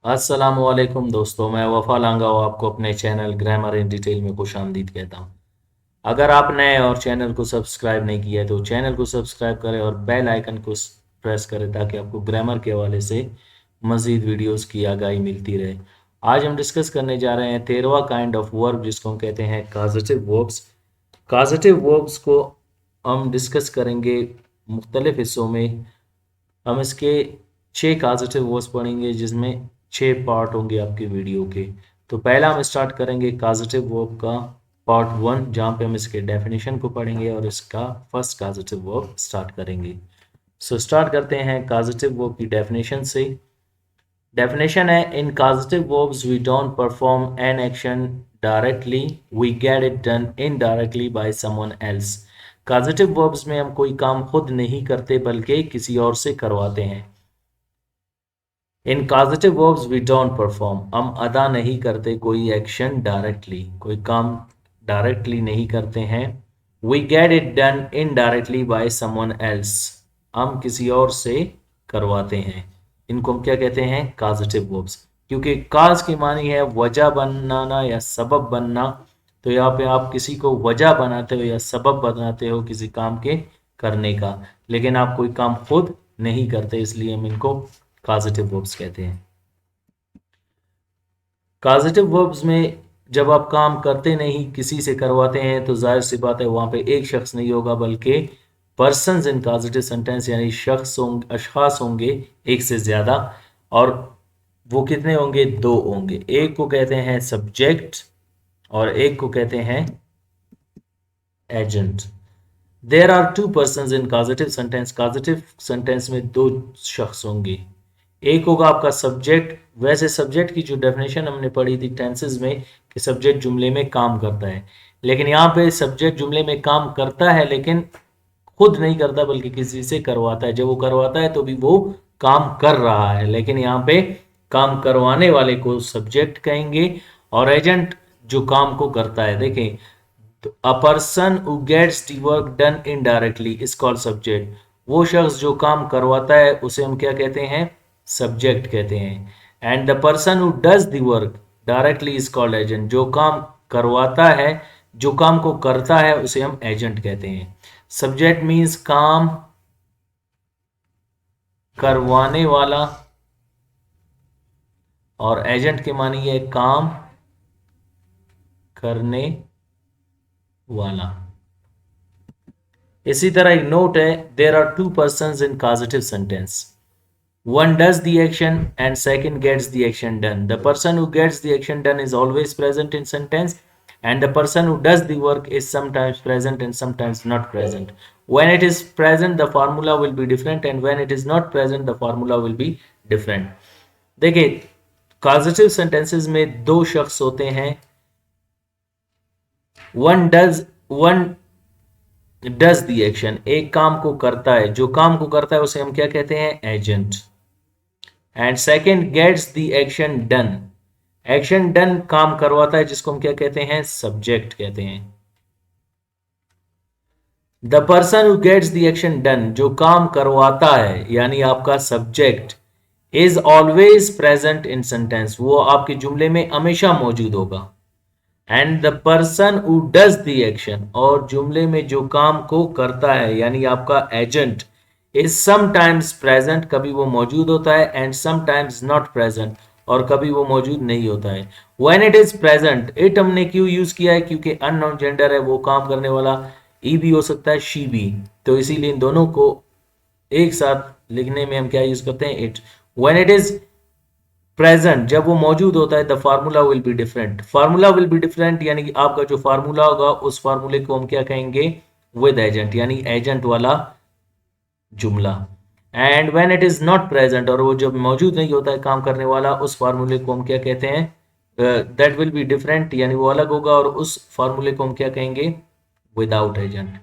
अस्सलामुअलैकुम दोस्तों, मैं वफ़ा लांगा हूँ आपको अपने चैनल ग्रामर इन डिटेल में खुशामदीद कहता हूँ। अगर आप नए और चैनल को सब्सक्राइब नहीं किया है तो चैनल को सब्सक्राइब करें और बेल आइकन को प्रेस करें ताकि आपको ग्रामर के हवाले से मज़ीद वीडियोस की आगाही मिलती रहे। आज हम डिस्कस करने जा रहे हैं 13वां काइंड ऑफ वर्ब जिसको हम कहते हैं काजेटिव वर्ब्स। काजेटिव वर्ब्स को हम डिस्कस करेंगे मुख्तलिफ हिस्सों में। हम इसके 6 पॉजिटिव वर्ड्स पढ़ेंगे जिसमें 6 पार्ट होंगे आपके वीडियो के। तो पहला हम स्टार्ट करेंगे पॉजिटिव वर्ब का पार्ट 1 जहाँ पे हम इसके डेफिनेशन को पढ़ेंगे और इसका फर्स्ट पॉजिटिव वर्ब स्टार्ट करेंगे। सो स्टार्ट करते हैं पॉजिटिव वर्ब की डेफिनेशन से। डेफिनेशन है, in positive verbs we don't perform an action directly, we get it done indirectly by someone else. Positive verbs में हम कोई काम खुद नहीं करते बल्कि किसी और से करवाते हैं। In positive verbs we don't perform, हम अदा नहीं करते कोई एक्शन डायरेक्टली, कोई काम डायरेक्टली नहीं करते हैं। We get it done indirectly by someone else, हम किसी और से करवाते हैं। इनको हम क्या कहते हैं? Positive verbs. क्योंकि काज की मानी है वजह बनाना या सबब बनना, तो यहाँ पे आप किसी को वजह बनाते हो या सबब बनाते हो किसी काम के करने का, लेकिन आप कोई काम खुद नहीं करते, इसलिए हम इनको पॉजिटिव वर्ब्स कहते हैं। पॉजिटिव वर्ब्स में जब आप काम करते नहीं किसी से करवाते हैं तो जाहिर सी बात है वहां पे एक शख्स नहीं होगा बल्कि पर्सन्स इन पॉजिटिव सेंटेंस, यानी शख्स होंगे, अशखास होंगे एक से ज्यादा। और वो कितने होंगे? 2 होंगे। एक को कहते हैं सब्जेक्ट और एक को कहते हैं agent. There are 2 persons in positive sentence. Positive sentence में 2 शख्स होंगे। एक होगा आपका सब्जेक्ट। वैसे सब्जेक्ट की जो डेफिनेशन हमने पढ़ी थी टेंसेस में कि सब्जेक्ट जुमले में काम करता है, लेकिन यहाँ पे सब्जेक्ट जुमले में काम करता है लेकिन खुद नहीं करता बल्कि किसी से करवाता है। जब वो करवाता है तो भी वो काम कर रहा है, लेकिन यहाँ पे काम करवाने वाले को सब्जेक्ट कहेंगे और एजेंट जो काम को करता है। देखें, a person who gets the work done indirectly is called subject. वो शख्स जो काम करवाता है उसे हम क्या कहते हैं? सब्जेक्ट कहते हैं। And the person who does the work directly is called agent. जो काम करवाता है, जो काम को करता है, उसे हम एजेंट कहते हैं। सब्जेक्ट मीन्स काम करवाने वाला और एजेंट के मानी है काम करने वाला। इसी तरह एक नोट है, there are 2 persons in positive sentence. One does the action and second gets the action done. The person who gets the action done is always present in sentence, and the person who does the work is sometimes present and sometimes not present. When it is present, the formula will be different, and when it is not present, the formula will be different. देखिए, causative sentences में 2 शख्स होते हैं। one does the action, एक काम को करता है। जो काम को करता है उसे हम क्या कहते हैं? Agent. And second gets the action done, action done काम करवाता है जिसको हम क्या कहते हैं? सब्जेक्ट कहते हैं। The person who gets the action done, जो काम करवाता है यानी आपका subject, is always present in sentence, वो आपके जुमले में हमेशा मौजूद होगा। And the person who does the action, और जुमले में जो काम को करता है यानी आपका एजेंट, इज समटाइम्स प्रेजेंट, कभी वो मौजूद होता है, एंड समटाइम्स नॉट प्रेजेंट, और कभी वो मौजूद नहीं होता है। When it is present, it हमने क्यों यूज किया है? क्योंकि अननोन जेंडर है, वो काम करने वाला ई भी हो सकता है, शी भी, तो इसीलिए इन दोनों को एक साथ लिखने में हम क्या यूज करते हैं? It. When it is present, जब वो मौजूद होता है, the formula will be different. Formula will be different यानी कि आपका जो फार्मूला होगा उस फार्मूले को हम क्या कहेंगे? विद एजेंट, यानी एजेंट वाला जुमला। And when it is not present, और वो जब मौजूद नहीं होता है काम करने वाला, उस फार्मूले को हम क्या कहते हैं? दैट विल बी डिफरेंट, यानी वो अलग होगा, और उस फार्मूले को हम क्या कहेंगे? Without agent.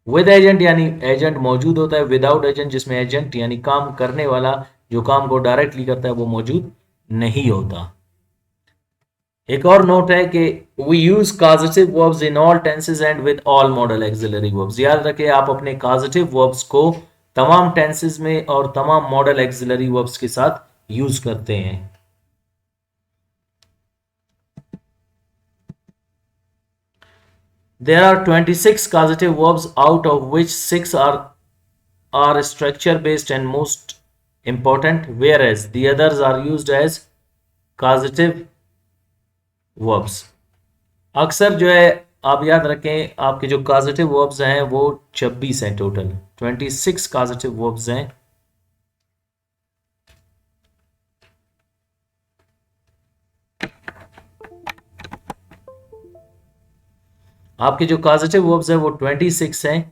विद एजेंट यानी एजेंट मौजूद होता है, विदाउट एजेंट जिसमें एजेंट यानी काम करने वाला जो काम को डायरेक्टली करता है वो मौजूद नहीं होता। एक और नोट है कि we use causative verbs in all tenses and with all modal auxiliary verbs. याद रखें, आप अपने causative verbs को तमाम टेंसेस में और तमाम मॉडल एक्सिलरी वर्ब्स के साथ यूज करते हैं। There are 26 causative verbs, out of which 6 are structure based and most important, whereas the others are used as causative verbs. अक्सर जो है आप याद रखें, आपके जो causative verbs हैं वो 26 हैं, टोटल 26 causative verbs हैं। आपके जो causative verbs हैं वो 26 हैं,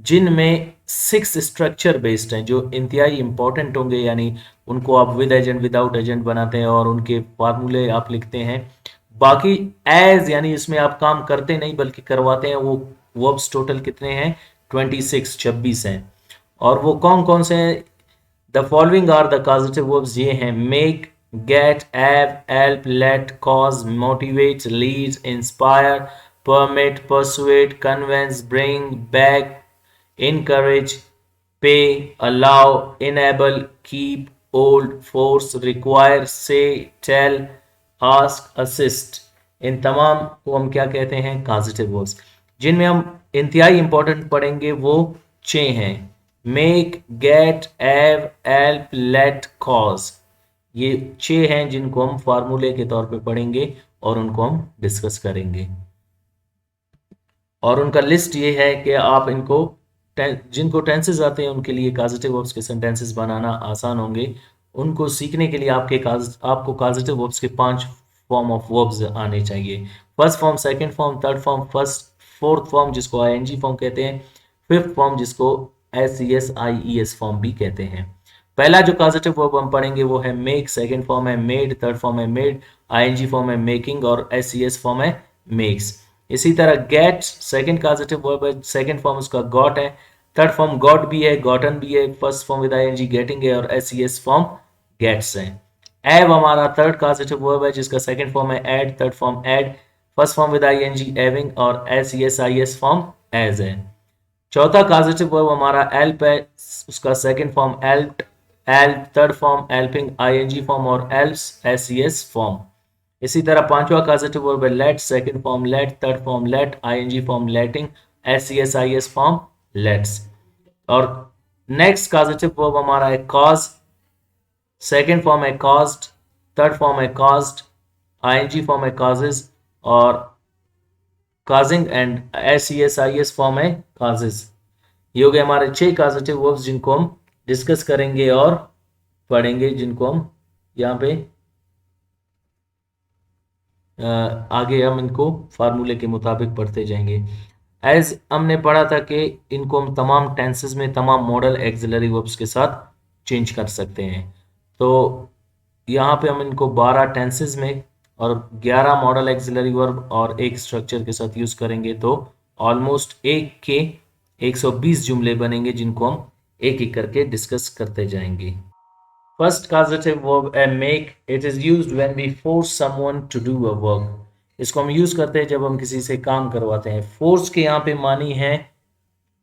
जिनमें 6 स्ट्रक्चर बेस्ड हैं जो इंतहाई इंपॉर्टेंट होंगे, यानी उनको आप विद एजेंट विदाउट एजेंट बनाते हैं और उनके फार्मूले आप लिखते हैं। बाकी एज यानी इसमें आप काम करते नहीं बल्कि करवाते हैं, वो वर्ब्स टोटल कितने हैं? 26 हैं। और वो कौन कौन से हैं? The following are the causative verbs, ये हैं make, get, have, help, let, cause, motivate, lead, inspire, permit, persuade, convince, bring, back, encourage, pay, allow, enable, keep, hold, force, require, say, tell, ask, assist। इन तमाम को हम क्या कहते हैं? causative verbs। जिनमें हम इंतहाई इंपॉर्टेंट पढ़ेंगे वो 6 हैं, make, get, have, help, let, cause. ये 6 हैं जिनको हम फार्मूले के तौर पे पढ़ेंगे और उनको हम डिस्कस करेंगे। और उनका लिस्ट ये है कि आप इनको जिनको टेंसेस आते हैं उनके लिए कॉजेटिव वर्ब्स के सेंटेंसेस बनाना आसान होंगे। उनको सीखने के लिए आपको कॉजेटिव वर्ब्स के 5 फॉर्म ऑफ वर्ब्स आने चाहिए। First form, second form, third form, fourth form जिसको आईएनजी फॉर्म कहते हैं, फिफ्थ फॉर्म जिसको एसईएस फॉर्म भी कहते हैं। पहला जो कॉजेटिव वर्ब हम पढ़ेंगे वो है मेक, सेकंड फॉर्म है मेड, थर्ड फॉर्म है मेड, आईएनजी फॉर्म है मेकिंग और एसईएस फॉर्म है मेक्स। इसी तरह गेट सेकंड कॉजेटिव वर्ब है, सेकंड फॉर्म उसका गॉट है, थर्ड फॉर्म गॉट भी है, गॉटन भी है, first form with ING getting है और एसईएस फॉर्म गेट्स है। एव हमारा थर्ड कॉजेटिव वर्ब है जिसका सेकंड फॉर्म है ed, third form ed, first form with ING एविंग और एसईएस आईएस फॉर्म एज है। चौथा कॉजेटिव वर्ब हमारा हेल्प है, उसका second form helped, help, third form helping, ING form और एल्प्स, एसईएस फॉर्म। इसी तरह पांचवा कॉजेटिव वर्ब है let, second form let, third form let, ING form letting, SES IS form lets. और next causative verb हमारा है cause, second form है caused, third form है कॉज्ड, आईएनजी फॉर्म है कॉजेज और काजिंग एंड एसईएस फॉर्म है causes. ये हो गए हमारे 6 कॉजेटिव वर्ब्स जिनको हम डिस्कस करेंगे और पढ़ेंगे, जिनको हम यहाँ पे आगे हम इनको फार्मूले के मुताबिक पढ़ते जाएंगे। एज हमने पढ़ा था कि इनको हम तमाम टेंसेस में तमाम मॉडल एक्सिलरी वर्ब्स के साथ चेंज कर सकते हैं। तो यहाँ पे हम इनको 12 टेंसेस में और 11 मॉडल एक्सिलरी वर्ब और एक स्ट्रक्चर के साथ यूज करेंगे, तो ऑलमोस्ट एक के 120 जुमले बनेंगे जिनको हम एक एक करके डिस्कस करते जाएंगे। First causative verb है make. It is used when we force someone to do a work. इसको हम यूज करते हैं जब हम किसी से काम करवाते हैं। फोर्स के यहाँ पे मानी है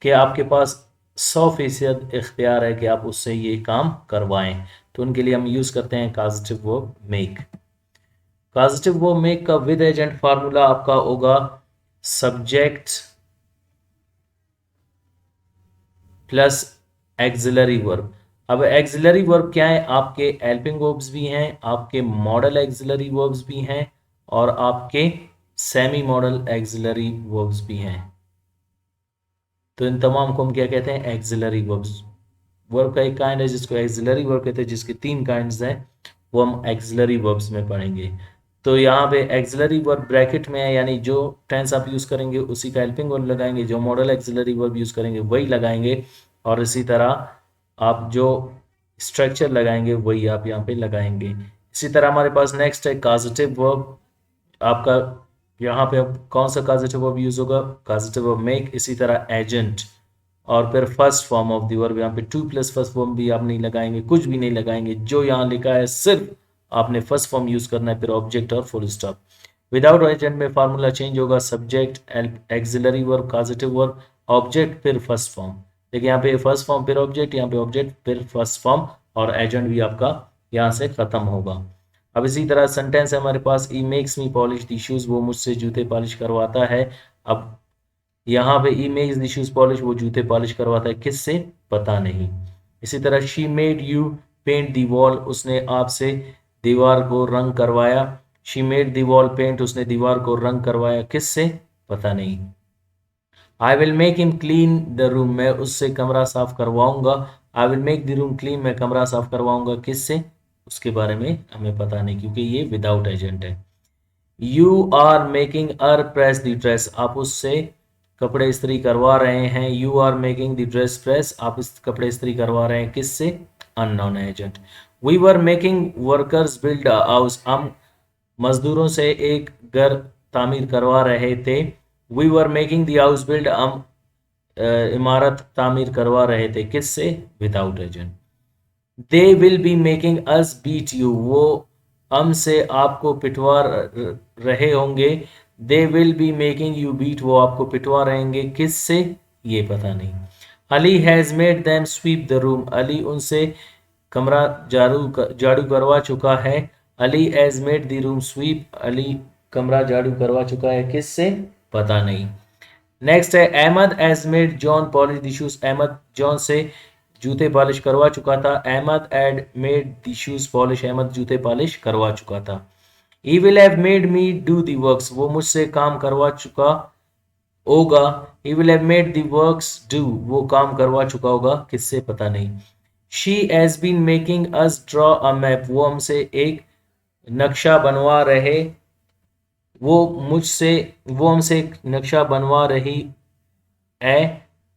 कि आपके पास 100% इख्तियार है कि आप उससे ये काम करवाएं, तो उनके लिए हम यूज करते हैं causative verb make. Causative verb make का विद एजेंट फार्मूला आपका होगा सब्जेक्ट प्लस एक्सिलरी वर्ब। अब एक्सिलरी वर्ब क्या है? आपके हेल्पिंग वर्ब्स भी हैं, आपके मॉडल एक्सिलरी वर्ब्स भी हैं और आपके सेमी मॉडल एक्सिलरी वर्ब्स भी हैं। तो इन तमाम को हम क्या कहते हैं? Axillary verbs. वर्ब का एक काइंड है जिसको एक्सिलरी वर्ब कहते हैं, जिसके 3 काइंड्स हैं, वो हम एक्सिलरी वर्ब्स में पढ़ेंगे। तो यहाँ पे एक्सिलरी वर्ब ब्रैकेट में है, यानी जो टेंस आप यूज करेंगे उसी का हेल्पिंग वर्ब लगाएंगे, जो मॉडल एक्सिलरी वर्ब यूज करेंगे वही लगाएंगे और इसी तरह आप जो स्ट्रक्चर लगाएंगे वही आप यहाँ पे लगाएंगे। इसी तरह हमारे पास नेक्स्ट है कॉजेटिव वर्ब। आपका यहाँ पे कौन सा कॉजेटिव वर्ब यूज होगा? Causative verb make. इसी तरह एजेंट और फिर first form of the verb, यहाँ पे टू प्लस फर्स्ट फॉर्म भी आप नहीं लगाएंगे, कुछ भी नहीं लगाएंगे, जो यहाँ लिखा है सिर्फ आपने फर्स्ट फॉर्म यूज करना है, फिर ऑब्जेक्ट और फुल स्टॉप। विदाउट एजेंट में फार्मूला चेंज होगा, subject, axillary verb, causative verb, object फिर फर्स्ट फॉर्म। देखिए यहाँ पे फर्स्ट फॉर्म फिर ऑब्जेक्ट, यहाँ पे ऑब्जेक्ट फिर फर्स्ट फॉर्म और एजेंट भी आपका यहाँ से खत्म होगा। अब इसी तरह सेंटेंस है हमारे पास, he makes me polish the shoes, वो मुझसे जूते पॉलिश करवाता है। अब यहाँ पे he makes the shoes polish, वो जूते पॉलिश करवाता है, किससे? पता नहीं। इसी तरह she made you paint the wall, उसने आपसे दीवार को रंग करवाया। She made the wall paint, उसने दीवार को रंग करवाया, किससे? पता नहीं। I will make him clean the room, मैं उससे कमरा साफ करवाऊंगा। I will make the room clean, मैं कमरा साफ करवाऊंगा, किससे? उसके बारे में हमें पता नहीं, क्योंकि ये विदाउट एजेंट है। You are making her press the dress, आप उससे कपड़े इस्त्री करवा रहे हैं। You are making the dress press, आप इस कपड़े इस्त्री करवा रहे हैं, किससे? Unknown agent. We were making workers build a house, हम मजदूरों से एक घर तामीर करवा रहे थे। We were making the house build, हम इमारत तामीर करवा रहे थे, किससे? Without agent. They will be making us beat you, वो हमसे आपको पिटवा रहे होंगे। They will be making you beat, वो आपको पिटवा रहेंगे, किससे? ये पता नहीं। Ali has made them sweep the room, Ali उनसे कमरा झाड़ू करवा चुका है। Ali has made the room sweep, Ali कमरा झाड़ू करवा चुका है, किससे? पता नहीं। नेक्स्ट है, Ahmed has made John polish the shoes, Ahmed John से जूते पॉलिश करवा चुका था। Ahmed had made the shoes polish, Ahmed जूते पॉलिश करवा चुका था। He will have made me do the works, वो मुझसे काम करवा चुका होगा। He will have made the works do, वो काम करवा चुका होगा, किससे? पता नहीं। She has been making us draw a map, वो नक्शा बनवा रहे वो मुझसे वो हमसे एक नक्शा है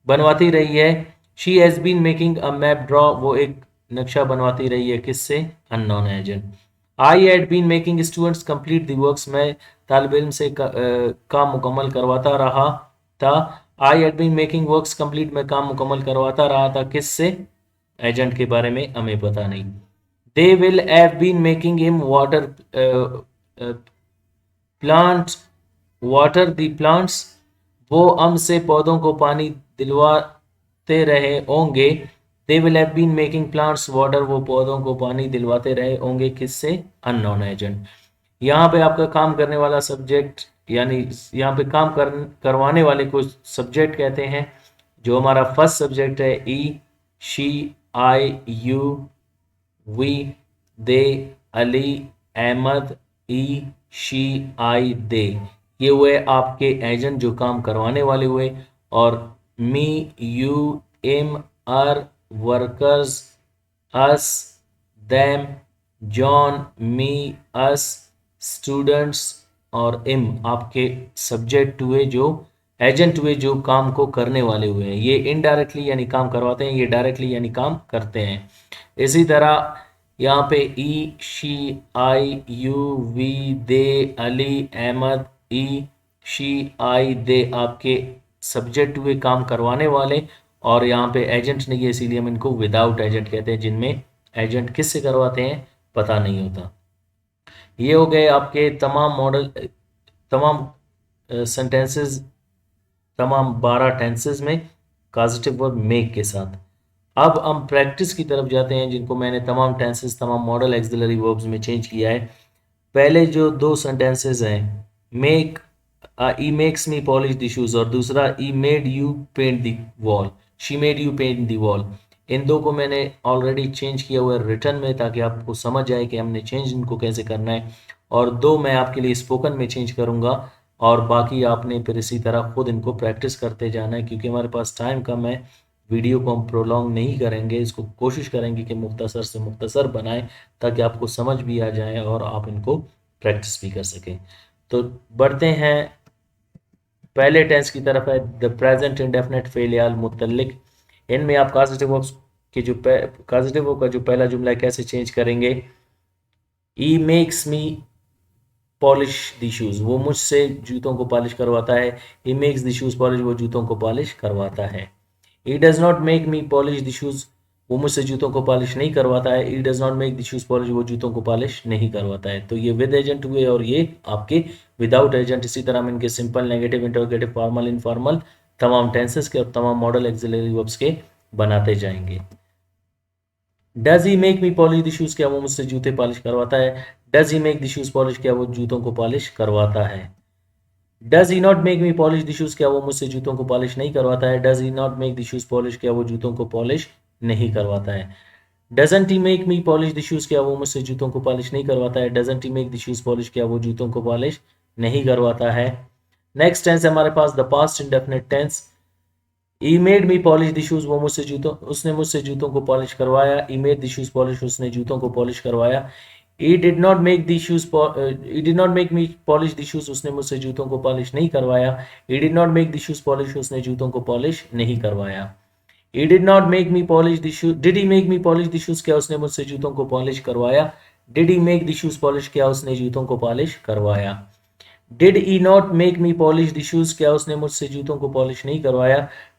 बनवाती रही है। She has been making a map draw, वो एक नक्शा बनवाती रही है, किससे? Unknown agent. I had been making students complete the works, मैं तालिब इल्म से काम मुकम्मल करवाता रहा था। I had been making works complete, मैं काम मुकम्मल करवाता रहा था, किससे? एजेंट के बारे में हमें पता नहीं। They will have been making him water plant water the plants, वो हमसे पौधों को पानी दिलवाते रहे होंगे। They will have been making plants water, वो पौधों को पानी दिलवाते रहे होंगे, किससे? Unknown agent. यहाँ पे आपका काम करने वाला सब्जेक्ट, यानी यहाँ पे करवाने वाले को सब्जेक्ट कहते हैं। जो हमारा फर्स्ट सब्जेक्ट है, he, she, I, you, we, they, Ali, Ahmad, he, she, I, they, ये हुए आपके एजेंट जो काम करवाने वाले हुए। और me, you, him, her, workers, us, them, John, me, us, students और इम आपके सब्जेक्ट हुए, जो एजेंट हुए जो काम को करने वाले हुए हैं। ये इनडायरेक्टली यानी काम करवाते हैं, ये डायरेक्टली यानी काम करते हैं। इसी तरह यहाँ पे he, she, I, you, we, they, Ali, Ahmad, he, she, I, they आपके सब्जेक्ट हुए काम करवाने वाले। और यहाँ पे एजेंट नहीं है, इसीलिए हम इनको विदाउट एजेंट कहते हैं, जिनमें एजेंट किससे करवाते हैं पता नहीं होता। ये हो गए आपके तमाम मॉडल, तमाम सेंटेंसेस, तमाम 12 टेंसेस में पॉजिटिव वर्ब मेक के साथ। अब हम प्रैक्टिस की तरफ जाते हैं, जिनको मैंने तमाम टेंसेस, तमाम मॉडल एक्सिलरी वर्ब्स में चेंज किया है। पहले जो दो सेंटेंसेस हैं, make, he makes me polish the shoes, और दूसरा he made you paint the wall, she made you paint the wall, इन दो को मैंने ऑलरेडी चेंज किया हुआ है रिटर्न में, ताकि आपको समझ आए कि हमने चेंज इनको कैसे करना है। और दो मैं आपके लिए स्पोकन में चेंज करूंगा, और बाकी आपने फिर इसी तरह खुद इनको प्रैक्टिस करते जाना है, क्योंकि हमारे पास टाइम कम है। वीडियो को हम प्रोलॉन्ग नहीं करेंगे, इसको कोशिश करेंगे कि मुख्तसर से मुख्तसर बनाएं, ताकि आपको समझ भी आ जाए और आप इनको प्रैक्टिस भी कर सकें। तो बढ़ते हैं पहले टेंस की तरफ, है द प्रेजेंट इंडेफिनिट फेल याल मुतल्लिक। इनमें आप पॉजिटिव वर्ब्स के जो पॉजिटिव वर्ब का जो पहला जुमला है कैसे चेंज करेंगे। He makes me polish the shoes, वो मुझसे जूतों को पॉलिश करवाता है। He makes the shoes polish, वो जूतों को पॉलिश करवाता है। He does not make me polish the shoes, वो मुझसे जूतों को पॉलिश नहीं करवाता है। He does not make the shoes polish, वो जूतों को पॉलिश नहीं करवाता है। तो ये विद एजेंट हुए और ये आपके विदाउट एजेंट। इसी तरह हम इनके simple, negative, interrogative, formal, informal तमाम टेंसेस के और तमाम मॉडल एक्सिलरी वर्ब्स के बनाते जाएंगे। Does he make me polish the shoes, क्या वो मुझसे जूते पॉलिश करवाता है। Does he make the shoes polish, क्या वो जूतों को पॉलिश करवाता है। Does he not make me polish the shoes, क्या वो मुझसे जूतों को पॉलिश नहीं करवाता है। Does he not make the shoes polish, क्या वो जूतों को पॉलिश नहीं करवाता है। Doesn't he make me polish the shoes, क्या वो मुझसे जूतों को पॉलिश नहीं करवाता है। Doesn't he make the shoes polish, क्या वो जूतों को पॉलिश नहीं करवाता है। नेक्स्ट टेंस है हमारे पास the past indefinite tense. He made me polish the shoes, वो मुझसे जूतों उसने मुझसे जूतों को पॉलिश करवाया। He made the shoes polish, उसने जूतों को पॉलिश करवाया। He did not make the shoes he did not make me polish the shoes, उसने मुझसे जूतों को पॉलिश नहीं करवाया। He did not make the shoes polish, उसने जूतों को पॉलिश नहीं करवाया। He did not make me polish the shoes. Did he make me polish the shoes? क्या उसने मुझसे जूतों को पॉलिश करवाया। Did he make the shoes polish? क्या उसने जूतों को पॉलिश करवाया। Did he not make me polish the shoes? क्या उसने मुझसे जूतों को पॉलिश नहीं करवाया।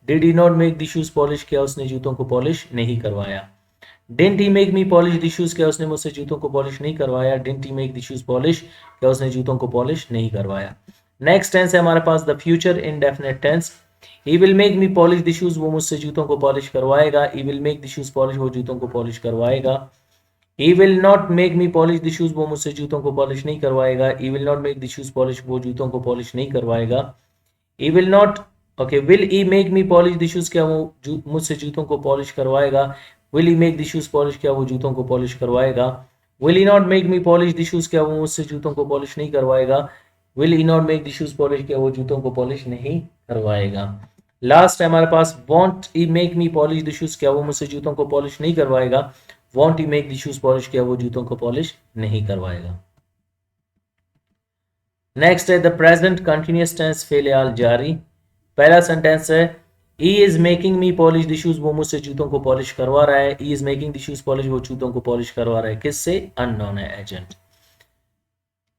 Did he not make the shoes polish? क्या उसने जूतों को पॉलिश नहीं करवाया। Didn't he make me polish the shoes? क्या उसने मुझसे जूतों को पॉलिश नहीं करवाया। Didn't he make the shoes polish? क्या उसने जूतों को पॉलिश नहीं करवाया। नेक्स्ट टेंस है हमारे पास the future indefinite tense. He will make me polish the shoes, वो मुझसे जूतों को पॉलिश करवाएगा। He will make the shoes polish, वो जूतों को पॉलिश करवाएगा। He will not make me polish the shoes, वो मुझसे जूतों को पॉलिश नहीं करवाएगा। He will not make the shoes polish, वो जूतों को पॉलिश नहीं करवाएगा। He will not okay will he make me polish the shoes, क्या वो मुझसे जूतों को पॉलिश करवाएगा। Will he make the shoes polish, क्या वो जूतों को पॉलिश करवाएगा। Will he not make me polish the shoes, क्या वो मुझसे जूतों को पॉलिश नहीं करवाएगा। Will he not make the shoes polish, क्या वो जूतों को पॉलिश नहीं करवाएगा। लास्ट है हमारे पास won't he make me polish the shoes, क्या वो मुझसे जूतों को पॉलिश नहीं करवाएगा। Won't he make the shoes polish, क्या वो जूतों को पॉलिश नहीं करवाएगा। नेक्स्ट है द प्रेजेंट कंटिन्यूअस टेंस फेल जारी। पहला सेंटेंस है he is making me polish the shoes, वो मुझसे जूतों को पॉलिश करवा रहा है। He is making the shoes polish, वो जूतों को पॉलिश करवा रहा है। किससे, अननोन है agent.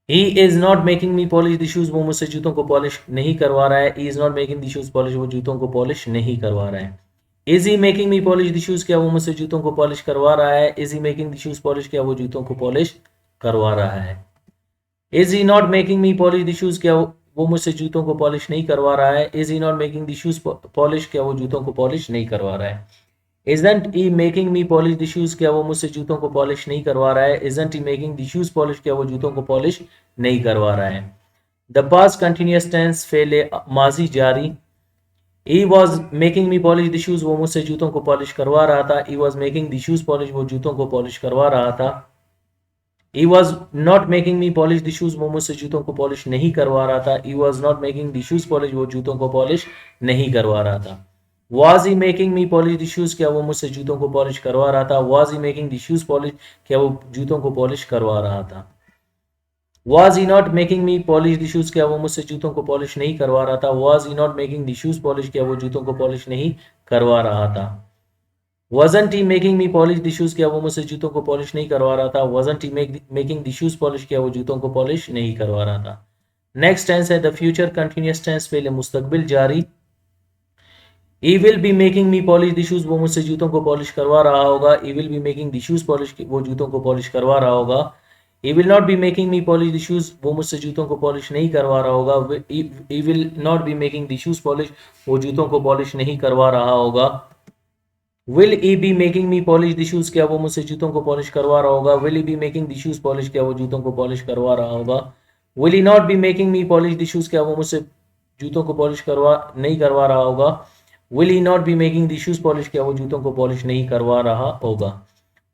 He is not making me polish the shoes, वो मुझसे जूतों को पॉलिश नहीं करवा रहा है। He is not making the shoes polish, वो जूतों को पॉलिश नहीं करवा रहा है। Is he making me polish the shoes, क्या वो मुझसे जूतों को पॉलिश करवा रहा है। Is he making the shoes polish, क्या वो जूतों को पॉलिश करवा रहा है। Is he not making me polish the shoes, क्या वो मुझसे जूतों को पॉलिश नहीं करवा रहा है। Is he not making the shoes polish, क्या वो जूतों को पॉलिश नहीं करवा रहा है। Isn't he making me polish the shoes, क्या वो मुझसे जूतों को पॉलिश नहीं करवा रहा है। Isn't he making the shoes polish, क्या वो जूतों को पॉलिश नहीं करवा रहा है। The past continuous tense फेले माजी जारी। He was making me polish the shoes, वो मुझसे जूतों को पॉलिश करवा रहा था। He was making the shoes polish, वो जूतों को पॉलिश करवा रहा था। He was not making me polish the shoes, वो मुझसे जूतों को पॉलिश नहीं करवा रहा था। He was not making the shoes polish, वो जूतों को पॉलिश नहीं करवा रहा था। Was he making me polish the shoes, क्या वो मुझसे जूतों को पॉलिश करवा रहा था। Was he making the shoes polish, क्या वो जूतों को पॉलिश करवा रहा था। Was he not making me polish the shoes, क्या वो मुझसे जूतों को पॉलिश नहीं करवा रहा था। Was he not making the shoes polish, क्या वो जूतों को पॉलिश नहीं करवा रहा था। Wasn't he making me polish the shoes, क्या वो मुझसे जूतों को पॉलिश नहीं करवा रहा था। Wasn't he making the shoes polish, क्या वो जूतों को पॉलिश नहीं करवा रहा था। नेक्स्ट टेंस है द फ्यूचर कंटिन्यूअस टेंस फेले मुस्तकबिल जारी। He will be making me polish the shoes, वो मुझसे जूतों को पॉलिश करवा रहा होगा। He will be making the shoes polish, वो जूतों को पॉलिश करवा रहा होगा। He will not be making me polish the shoes, वो मुझसे जूतों को पॉलिश नहीं करवा रहा होगा। He will not be making the shoes polish, वो जूतों को पॉलिश नहीं करवा रहा होगा। Will he be making me polish the shoes, क्या वो मुझसे जूतों को पॉलिश करवा रहा होगा। Will he be making the shoes polish, क्या वो जूतों को पॉलिश करवा रहा होगा। Will he not be making me polish the shoes, क्या वो मुझसे जूतों को पॉलिश नहीं करवा रहा होगा। Will he not be making the shoes polish, क्या वो जूतों को पॉलिश नहीं करवा रहा होगा।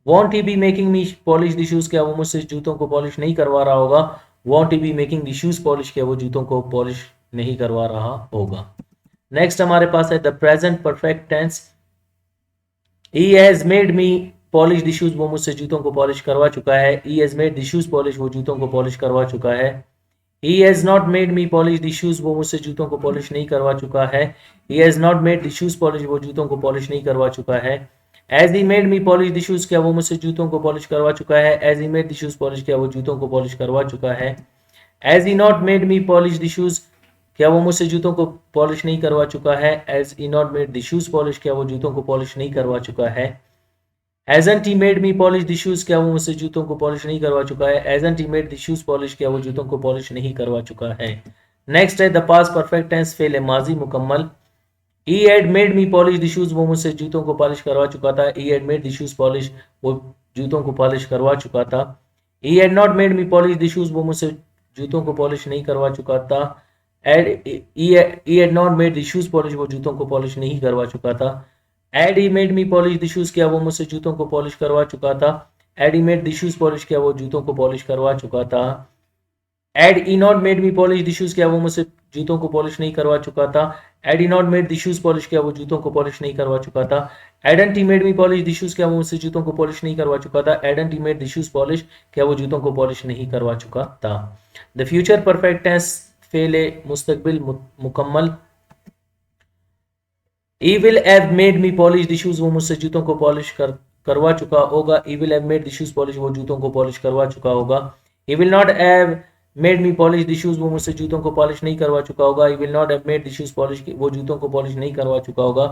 Won't he be making me polish the shoes, क्या वो मुझसे जूतों को पॉलिश नहीं करवा रहा होगा। Won't he be making the shoes polish, क्या वो जूतों को पॉलिश नहीं करवा रहा होगा। नेक्स्ट हमारे पास है the present perfect tense. He has made me polish the shoes, वो मुझसे जूतों को पॉलिश करवा चुका है। He has made the shoes polish, वो जूतों को पॉलिश करवा चुका है। He has not made me polish the shoes, वो मुझसे जूतों को पॉलिश नहीं करवा चुका है। He has not made the shoes polish, वो जूतों को पॉलिश नहीं करवा चुका है। As he made me polish the shoes, क्या वो मुझसे जूतों को पॉलिश करवा चुका है। As he made the shoes polish, क्या वो जूतों को पॉलिश करवा चुका है। As he not made me polish the shoes, क्या वो मुझसे जूतों को पॉलिश नहीं करवा चुका है। As he not made the shoes polish, क्या वो जूतों को पॉलिश नहीं करवा चुका है। Hasn't he made me polish the shoes, क्या वो मुझसे जूतों को पॉलिश नहीं करवा चुका है। Hasn't he made the shoes polish, क्या वो जूतों को पॉलिश नहीं करवा चुका है। नेक्स्ट है द पास्ट परफेक्ट टेंस फेल माजी मुकम्मल। He had made me polish the shoes, वो मुझसे जूतों को पॉलिश करवा चुका था। He had made the shoes polish, वो जूतों को पॉलिश करवा चुका था। He had not made me polish the shoes, वो मुझसे जूतों को पॉलिश नहीं करवा चुका था। He had not made the shoes polish, वो जूतों को पॉलिश नहीं करवा चुका था। Had he made me polish the shoes, क्या वो मुझसे जूतों को पॉलिश करवा चुका था। Had he made the shoes polish, क्या वो जूतों को पॉलिश करवा चुका था। Had he not made me polish the shoes, क्या वो मुझसे जूतों को पॉलिश नहीं करवा चुका था। Had he not made the shoes polish, क्या वो जूतों को पॉलिश नहीं करवा चुका था। Hadn't he made me polish the shoes, क्या वो मुझसे जूतों को पॉलिश नहीं करवा चुका था। Hadn't he made the shoes polish, क्या वो जूतों को पॉलिश नहीं करवा चुका था। द फ्यूचर परफेक्ट टेंस फेल मुस्तकबिल मुकम्मल। He will have made me polish the shoes, वो मुझसे जूतों को पॉलिश करवा चुका होगा। He will have made the shoes polish, वो जूतों को पॉलिश करवा चुका होगा। He will not have made me polish the shoes, वो मुझसे जूतों को पॉलिश नहीं करवा चुका होगा। He will not have made the shoes polish, वो जूतों को पॉलिश नहीं करवा चुका होगा।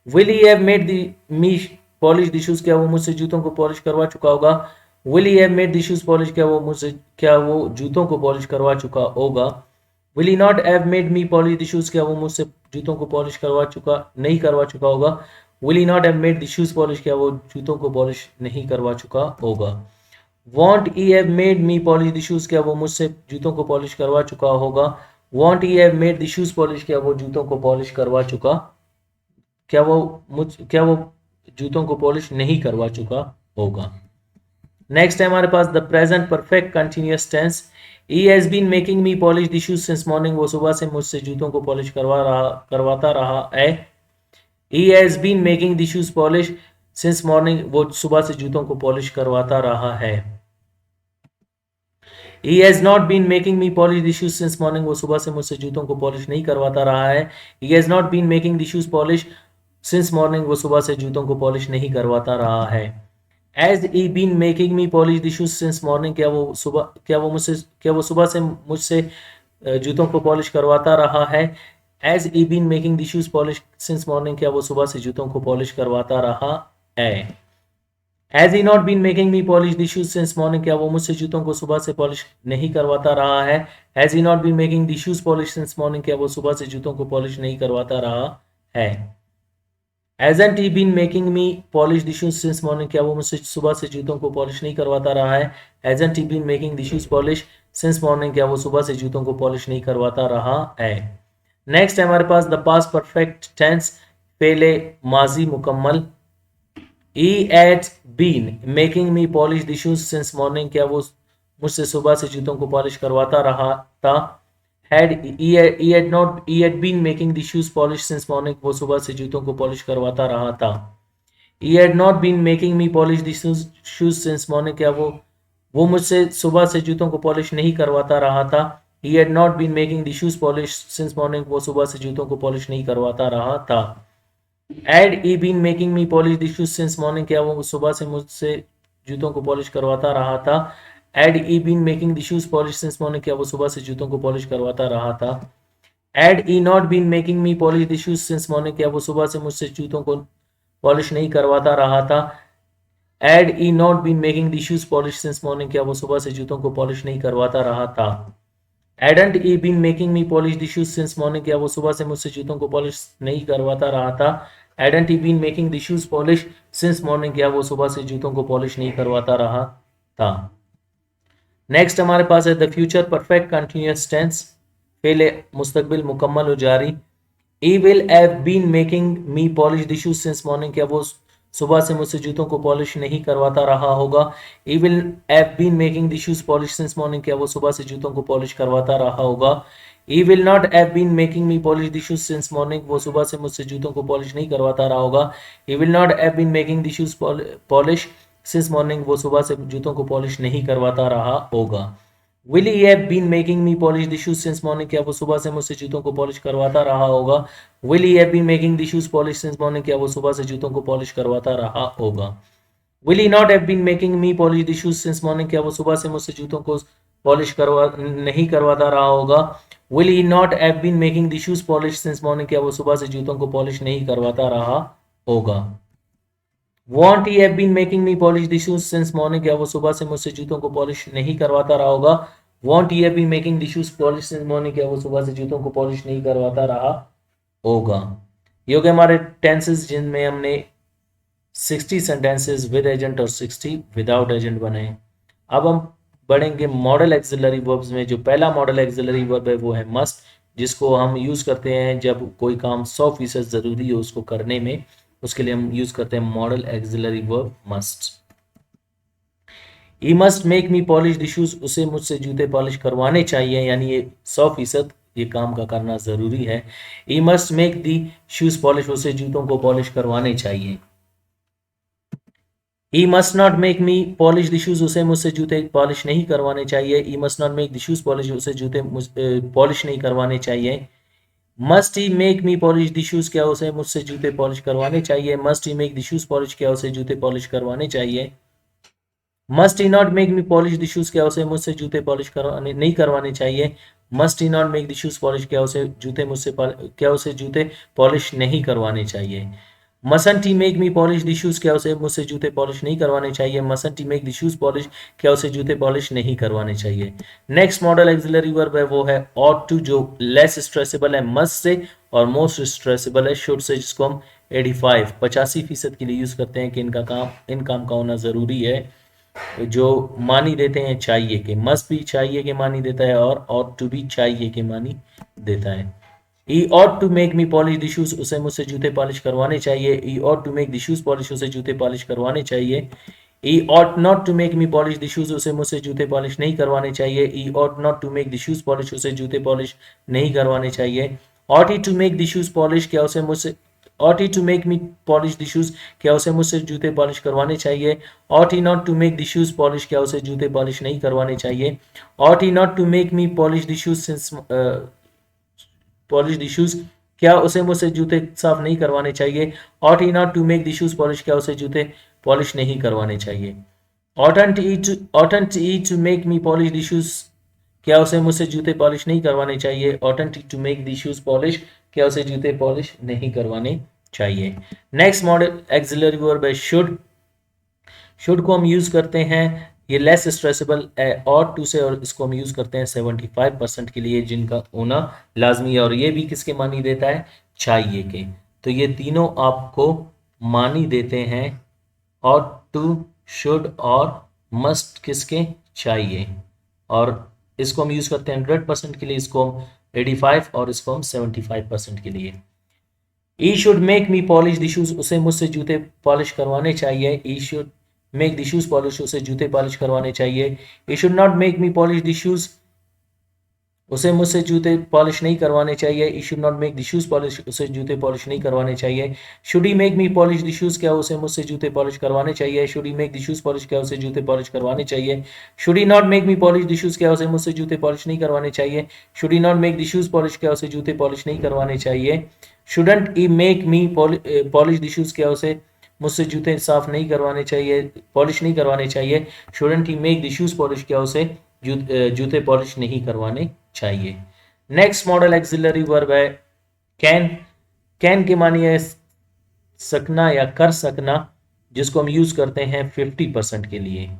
Will he have made the me polish the shoes, क्या वो मुझसे जूतों को पॉलिश करवा चुका होगा। Will he have made the shoes polish, क्या वो जूतों को पॉलिश करवा चुका होगा। Will he not have made me polish the shoes, क्या वो मुझसे जूतों को पॉलिश नहीं करवा चुका होगा। Will he not have made the shoes polish, क्या वो जूतों को पॉलिश नहीं करवा चुका होगा। Won't he have made me polish the shoes, क्या वो मुझसे जूतों को पॉलिश करवा चुका होगा। Won't he have made the shoes polish, क्या वो जूतों को पॉलिश करवा चुका, क्या वो जूतों को पॉलिश नहीं करवा चुका होगा। नेक्स्ट है हमारे पास the present perfect continuous tense. He has been making me polish the shoes since morning, वो सुबह से मुझसे जूतों को पॉलिश करवाता रहा है। He has been making the shoes polish since morning, वो सुबह से जूतों को पॉलिश करवाता रहा है। He has not been making me polish the shoes since morning, वो सुबह से मुझसे जूतों को पॉलिश नहीं करवाता रहा है। He has not been making the shoes polish since morning, वो सुबह से जूतों को पॉलिश नहीं करवाता रहा है। Has he been making me polish the shoes since morning, क्या वो सुबह से मुझसे जूतों को पॉलिश करवाता रहा है। Has he been making the shoes polish since morning, क्या वो सुबह से जूतों को पॉलिश करवाता रहा है। Has he not been making me polish the shoes since morning, क्या वो मुझसे जूतों को सुबह से पॉलिश नहीं करवाता रहा है। Has he not been making the shoes polish since morning, क्या वो सुबह से जूतों को पॉलिश नहीं करवाता रहा है। Hasn't he been making me polish the shoes since morning, क्या वो मुझसे सुबह से जूतों को पॉलिश नहीं करवाता रहा है। Hasn't he been making the shoes polish since morning, क्या वो सुबह से जूतों को पॉलिश नहीं करवाता रहा है। नेक्स्ट है हमारे पास द पास्ट परफेक्ट टेंस फेले माजी मुकम्मल। He had been making me polish the shoes since morning, क्या वो मुझसे सुबह से जूतों को पॉलिश करवाता रहा था। he had been making the shoes polish since morning, वो सुबह से जूतों को पॉलिश करवाता रहा था। he had not been making me polish the shoes since morning, क्या वो मुझसे सुबह से जूतों को पॉलिश नहीं करवाता रहा था। he had not been making the shoes polish since morning, वो सुबह से जूतों को पॉलिश नहीं करवाता रहा था। had he been making me polish the shoes since morning, क्या वो सुबह से मुझसे जूतों को पॉलिश करवाता रहा था। had he been making the shoes polish since morning, क्या वो सुबह से जूतों को पॉलिश करवाता रहा था। had he not been making me polish the shoes since morning, क्या वो सुबह से मुझसे जूतों को पॉलिश नहीं करवाता रहा था। had he not been making the shoes polish since morning, क्या वो सुबह से जूतों को पॉलिश नहीं करवाता रहा था। hadn't he been making me polish the shoes since morning, क्या वो सुबह से मुझसे जूतों को पॉलिश नहीं करवाता रहा था। hadn't he been making the shoes polish since morning, क्या वो सुबह से जूतों को पॉलिश नहीं करवाता रहा था। नेक्स्ट हमारे पास है the future perfect continuous tense फेले मुस्तकबिल मुकम्मल और जारी। He will have been making me polish the shoes since morning, क्या वो सुबह से मुझसे जूतों को पॉलिश नहीं करवाता रहा होगा। He will have been making the shoes polish since morning, क्या वो सुबह से जूतों को पॉलिश करवाता रहा होगा। He will not have been making me polish the shoes since morning, वो सुबह से मुझसे जूतों को पॉलिश नहीं करवाता रहा होगा। He will not have been making the shoes polish since morning, वो सुबह से जूतों को पॉलिश नहीं करवाता रहा होगा। Will he have been making me polish the shoes since morning, क्या वो सुबह से मुझसे जूतों को पॉलिश करवाता रहा होगा। Will he have been making the shoes polish since morning, क्या वो सुबह से जूतों को पॉलिश करवाता रहा होगा। Will he not have been making me polish the shoes since morning, क्या वो सुबह से मुझसे जूतों को पॉलिश नहीं करवाता रहा होगा। Will he not have been making the shoes polish since morning, क्या वो सुबह से जूतों को पॉलिश नहीं करवाता रहा होगा। Won't he have been making me polish the shoes since morning, क्या वो सुबह से मुझसे जूतों को पॉलिश नहीं करवाता रहा होगा। Won't he have been making the shoes polish since morning, क्या वो सुबह से जूतों को पॉलिश नहीं करवाता रहा होगा। ये हो गए हमारे टेंसेस जिनमें हमने 60 सेंटेंसेस विद एजेंट और 60 विदाउट एजेंट बनाए। अब हम बढ़ेंगे मॉडल एक्सिलरी वर्ब्स में। जो पहला मॉडल एक्सिलरी वर्ब है वो है मस्ट, जिसको हम यूज करते हैं जब कोई काम 100% जरूरी हो उसको करने में, उसके लिए हम यूज करते हैं model auxiliary verb must. He must make me polish the shoes, उसे मुझसे जूते पॉलिश करवाने चाहिए, यानी ये 100% ये काम का करना जरूरी है। He must make the shoes polish, उसे जूतों को पॉलिश करवाने चाहिए। He must not make me polish the shoes, उसे मुझसे जूते पॉलिश नहीं करवाने चाहिए। He must not make the shoes polish, उसे जूते पॉलिश नहीं करवाने चाहिए। Must he make me polish the shoes, क्या उसे मुझसे जूते पॉलिश करवाने चाहिए। Must he make the shoes polish, क्या उसे जूते पॉलिश करवाने चाहिए। Must he not make me polish the shoes, क्या उसे मुझसे जूते पॉलिश करवाने नहीं करवाने चाहिए। Must he not make the shoes polish, क्या उसे जूते पॉलिश नहीं करवाने चाहिए। Mustn't he make me polish the shoes, क्या उसे मुझसे जूते पॉलिश नहीं करवाने चाहिए। Mustn't he make the shoes polish, क्या उसे जूते पॉलिश नहीं करवाने चाहिए। नेक्स्ट मॉडल एक्सिलरी वर्ब है वो है ऑट टू, जो लेस स्ट्रेसेबल है मस्ट से और मोस्ट स्ट्रेसेबल है शुड से, जिसको हम 85% के लिए यूज करते हैं कि इन काम का होना जरूरी है। जो मानी देते हैं चाहिए के, मस्ट भी चाहिए के मानी देता है और ought to भी चाहिए के मानी देता है। He ought to make me polish the shoes, उसे मुझसे जूते पॉलिश करवाने चाहिए। He ought to make the shoes polish, उसे जूते पॉलिश करवाने चाहिए। He ought not to make me polish the shoes, उसे मुझसे जूते पॉलिश नहीं करवाने चाहिए। He ought not to make the shoes polish, उसे जूते पॉलिश नहीं करवाने चाहिए। Ought he to make the shoes polish, क्या उसे मुझसे ought he to make me polish the shoes, क्या उसे मुझसे जूते पॉलिश करवाने चाहिए। ought he not to make the shoes polish, क्या उसे जूते पॉलिश नहीं करवाने चाहिए। ought he not to make me polish the shoes since polish the shoes, क्या उसे मुझसे जूते साफ नहीं करवाने चाहिए। ought he not to make the shoes polish, क्या उसे जूते पॉलिश नहीं करवाने चाहिए। oughtn't he to make me polish the shoes, क्या उसे मुझसे जूते पॉलिश नहीं करवाने चाहिए। oughtn't he to make the shoes polish, क्या उसे जूते पॉलिश नहीं करवाने चाहिए। नेक्स्ट मॉडल एक्सिलरी वर्ब है शुड। शुड को हम यूज करते हैं, ये लेस स्ट्रेसेबल है और टू से, और इसको हम यूज करते हैं 75% के लिए जिनका होना लाजमी है, और ये भी किसके मानी देता है, चाहिए के। तो ये तीनों आपको मानी देते हैं, और टू, शुड और मस्ट किसके, चाहिए। और इसको हम यूज करते हैं 100% के लिए, इसको हम 85 और इसको हम 75% के लिए। I should make me polish the shoes, उसे मुझसे जूते पॉलिश करवाने चाहिए। I should make the shoes polish, उसे जूते पॉलिश करवाने चाहिए। I should not make me polish the shoes, उसे मुझसे जूते पॉलिश नहीं करवाने चाहिए। I should not make the shoes polish, उसे जूते पॉलिश नहीं करवाने चाहिए। Should he make me polish the shoes, क्या उसे मुझसे जूते पॉलिश करवाने चाहिए। Should he make the shoes polish, क्या उसे जूते पॉलिश करवाने चाहिए। Should he not make me polish the shoes, क्या उसे मुझसे जूते पॉलिश नहीं करवाने चाहिए। Should he not make the shoes polish, क्या उसे जूते पॉलिश नहीं करवाने चाहिए। Shouldn't he make me polish the shoes, क्या उसे मुझसे जूते साफ नहीं करवाने चाहिए, पॉलिश नहीं करवाने चाहिए। Shouldn't he make the shoes polish, क्या उसे जूते पॉलिश नहीं करवाने चाहिए। नेक्स्ट मॉडल एक्सिलरी वर्ब है कैन। कैन के मानी है सकना या कर सकना, जिसको हम यूज करते हैं 50% के लिए।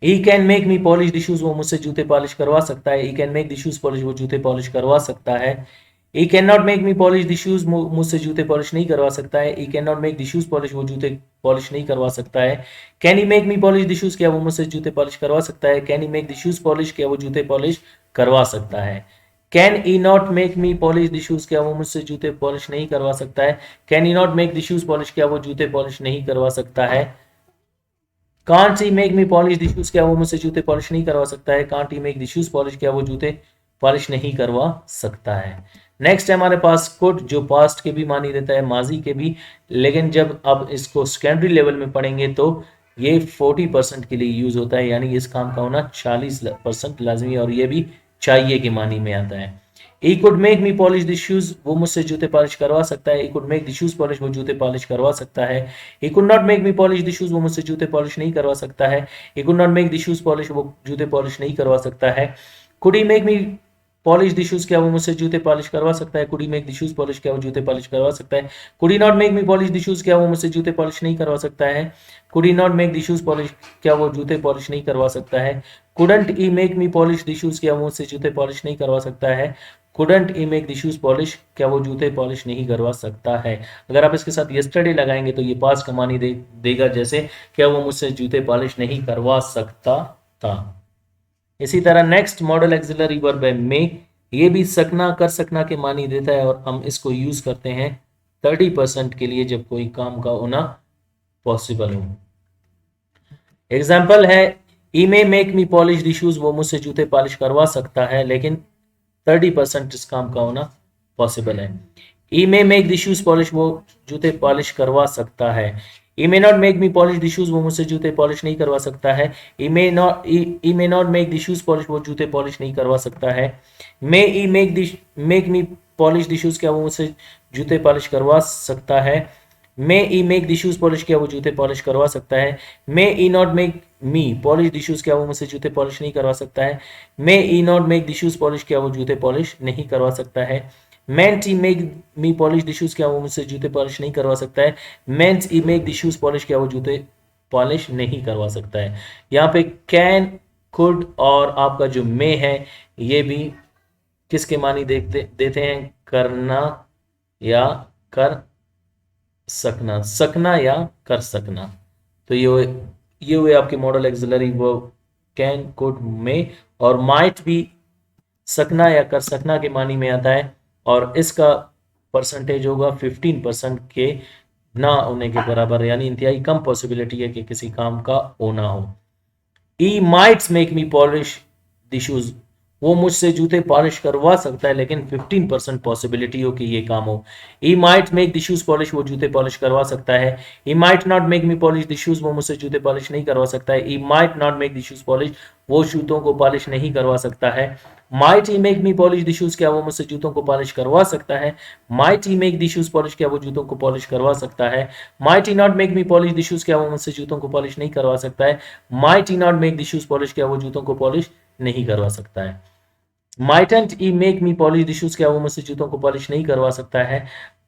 He can make me polish the shoes, वो मुझसे जूते पॉलिश करवा सकता है। He can make the shoes polish, वो जूते पॉलिश करवा सकता है। He can not make me polish the shoes, मुझसे जूते पॉलिश नहीं करवा सकता है। He can not make the shoes polish, वो जूते पॉलिश नहीं करवा सकता है। Can he make me polish the shoes, क्या वो मुझसे जूते पॉलिश करवा सकता है। Can he make the shoes polish, क्या वो जूते पॉलिश करवा सकता है। Can he not make me polish the shoes, क्या वो मुझसे जूते पॉलिश नहीं करवा सकता है। Can he not make the shoes polish, क्या वो जूते पॉलिश नहीं करवा सकता है। Can't he make me polish the shoes, क्या वो मुझसे जूते पॉलिश नहीं करवा सकता है। Can't he make the shoes polish, क्या वो जूते पॉलिश नहीं करवा सकता है। नेक्स्ट है हमारे पास कुड, जो पास्ट के भी मानी देता है, माजी के भी, लेकिन जब अब इसको सेकेंडरी लेवल में पढ़ेंगे तो ये 40% के लिए यूज होता है, यानी इस काम का होना 40% लाजमी है, और ये भी चाहिए के मानी में आता है। He could make me polish the shoes, वो मुझसे जूते पॉलिश करवा सकता है। He could make the shoes polish, वो जूते पॉलिश करवा सकता है। He could not make me polish the shoes, वो मुझसे जूते पॉलिश नहीं करवा सकता है। He could not make the shoes polish, वो जूते पॉलिश नहीं करवा सकता है। Could he make me polish the shoes, क्या वो मुझसे जूते पॉलिश करवा सकता है। Could he make the shoes polish, क्या वो जूते पॉलिश करवा सकता है। Could he not make me polish the shoes, क्या वो मुझसे जूते पॉलिश नहीं करवा सकता है। Could he not make the shoes polish, क्या वो जूते पॉलिश नहीं करवा सकता है। Couldn't he make me polish the shoes, क्या वो मुझसे जूते पॉलिश नहीं करवा सकता है। Couldn't E make the shoes polish, क्या वो जूते पॉलिश नहीं करवा सकता है। अगर आप इसके साथ यस्टरडे लगाएंगे तो ये पास्ट का मानी देगा, जैसे क्या वो मुझसे जूते पॉलिश नहीं करवा सकता था। इसी तरह नेक्स्ट मॉडल एक्सिलरी वर्ब है मे, ये भी सकना कर सकना के मानी देता है और हम इसको यूज करते हैं 30% के लिए जब कोई काम का होना पॉसिबल हो। एग्जाम्पल है I may make me polish the shoes, वो मुझसे जूते पॉलिश करवा सकता है लेकिन 30% इस काम का होना पॉसिबल है। I may make the shoes polish, वो जूते पॉलिश करवा सकता है। I may not make me polish the shoes, वो मुझसे जूते पॉलिश नहीं करवा सकता है। I may not make the shoes polish, वो जूते पॉलिश नहीं करवा सकता है। May I make me polish the shoes, क्या वो मुझसे जूते पॉलिश करवा सकता है। May I make the shoes polish, क्या वो जूते पॉलिश करवा सकता है। May I not make me polish the shoes, क्या वो मुझसे जूते पॉलिश नहीं करवा सकता है। May I not make the shoes polish, क्या वो जूते पॉलिश नहीं करवा सकता है। Mayn't I make me polish the shoes, क्या वो मुझसे जूते पॉलिश नहीं करवा सकता है। Mayn't I make the shoes polish, क्या वो जूते पॉलिश नहीं करवा सकता है। यहाँ पे कैन, कुड और आपका जो मे है ये भी किसके मानी देते हैं, करना या कर सकना, सकना या कर सकना। तो ये हुए आपके modal auxiliary verb can, could, may. और माइट भी सकना या कर सकना के मानी में आता है और इसका परसेंटेज होगा 15% के ना होने के बराबर, यानी इंतहाई कम पॉसिबिलिटी है कि किसी काम का होना हो। I mights make me polish the shoes, वो मुझसे जूते पॉलिश करवा सकता है लेकिन 15% पॉसिबिलिटी हो कि ये काम हो। I might make the shoes polish, वो जूते पॉलिश करवा सकता है। I might not make me polish the shoes, वो मुझसे जूते पॉलिश नहीं करवा सकता है। I might not make the shoes polish, वो जूतों को पॉलिश नहीं करवा सकता है। Might he make me polish the shoes, क्या वो मुझसे जूतों को पॉलिश करवा सकता है। Might he make the shoes polish, क्या वो जूतों को पॉलिश करवा सकता है। Might he not make me polish the shoes, क्या वो मुझसे जूतों को पॉलिश नहीं करवा सकता है। Might he not make the shoes polish, क्या वो जूतों को पॉलिश नहीं करवा सकता है। माइटेंट ई make me polish the shoes, क्या वो मुझसे जूतों को पॉलिश नहीं करवा सकता है।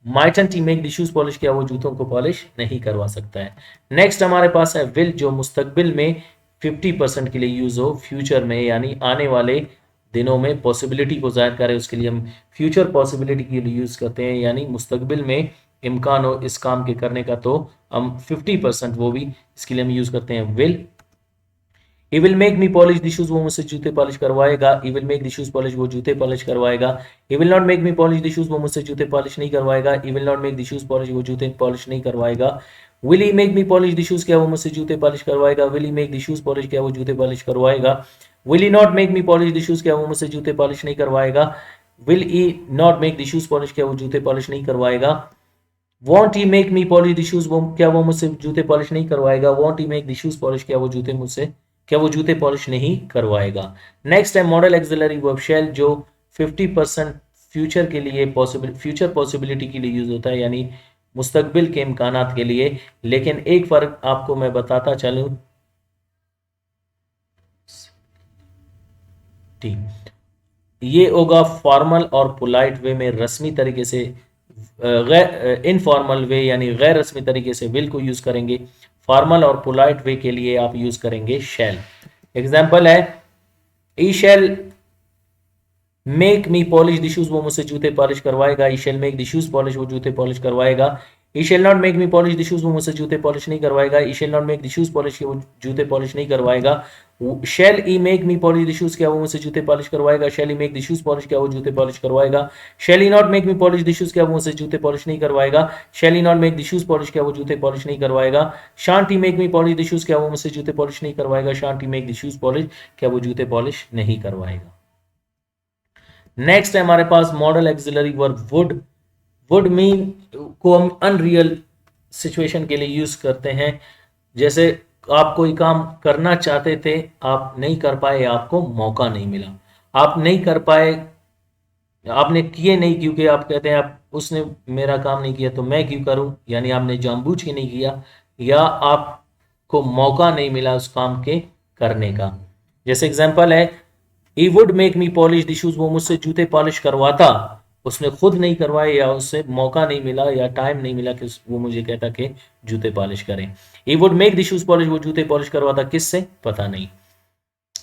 माइटेंट ई मेक द शूज पॉलिश, क्या वो जूतों को पॉलिश नहीं करवा सकता है। नेक्स्ट हमारे पास है विल, जो मुस्तकबिल में 50% के लिए यूज हो, फ्यूचर में यानी आने वाले दिनों में पॉसिबिलिटी को जाहिर करे उसके लिए हम फ्यूचर पॉसिबिलिटी के लिए यूज करते हैं, यानी मुस्तकबिल में इम्कान हो इस काम के करने का तो हम 50% वो भी इसके लिए हम यूज करते हैं will. He will make me polish the shoes, वो मुझसे जूते पॉलिश करवाएगा। He will make the shoes polish, वो जूते पॉलिश करवाएगा। He will not make me polish the shoes, वो मुझसे जूते पॉलिश नहीं करवाएगा। He will not make the shoes polish, वो जूते पॉलिश नहीं करवाएगा। Will he make me polish the shoes, क्या वो मुझसे जूते पॉलिश करवाएगा। Will he make the shoes polish, क्या वो जूते पॉलिश करवाएगा। Will he not make me polish the shoes, क्या वो मुझसे जूते पॉलिश नहीं करवाएगा। Will he not make the shoes polish, क्या वो जूते पॉलिश नहीं करवाएगा। Won't he make me polish the shoes, वो क्या वो मुझसे जूते पॉलिश नहीं करवाएगा। Won't he make the shoes polish, क्या वो जूते पॉलिश नहीं करवाएगा। नेक्स्ट है मॉडल एक्सिलरी वर्ब शैल, जो 50% फ्यूचर के लिए फ्यूचर पॉसिबिलिटी के लिए यूज होता है, यानी मुस्तकबिल के इम्कानात के लिए। लेकिन एक फर्क आपको मैं बताता चलूं, ठीक, ये होगा फॉर्मल और पोलाइट वे में, रस्मी तरीके से गैर इनफॉर्मल वे यानी गैर रस्मी तरीके से विल को यूज करेंगे। फॉर्मल और पोलाइट वे के लिए आप यूज करेंगे शैल। एग्जाम्पल है I shall make me polish the shoes, वो मुझसे जूते पॉलिश करवाएगा। I shall make the shoes polish, वो जूते पॉलिश करवाएगा। I shall not make me polish the shoes, वो मुझसे जूते पॉलिश नहीं करवाएगा। I shall not make the shoes polish, वो जूते पॉलिश नहीं करवाएगा। Shall I make me polish the shoes, क्या वो मुझसे जूते पॉलिश करवाएगा। Shall I make the shoes polish, क्या वो जूते पॉलिश करवाएगा। Shall I not make me polish the shoes, क्या वो मुझसे जूते पॉलिश नहीं करवाएगा। Shall I not make the shoes polish, क्या वो जूते पॉलिश नहीं करवाएगा। Shan't I make me polish the shoes, क्या वो मुझसे जूते पॉलिश नहीं करवाएगा। Shan't I make the shoes polish, क्या वो जूते पॉलिश नहीं करवाएगा। नेक्स्ट है हमारे पास modal auxiliary verb would. Would mean को हम अनरियल सिचुएशन के लिए यूज करते हैं, जैसे आप कोई काम करना चाहते थे, आप नहीं कर पाए, आपको मौका नहीं मिला। आप नहीं कर पाए, आपने किए नहीं क्योंकि आप कहते हैं आप उसने मेरा काम नहीं किया तो मैं क्यों करूं, यानी आपने जानबूझ के नहीं किया या आपको मौका नहीं मिला उस काम के करने का। जैसे एग्जांपल है ही would make me polish the shoes, वो मुझसे जूते पॉलिश करवाता, उसने खुद नहीं करवाए या उससे मौका नहीं मिला या टाइम नहीं मिला कि वो मुझे कहता कि जूते पॉलिश करें। ही would make the shoes polish, वो जूते पॉलिश करवाता किससे, पता नहीं।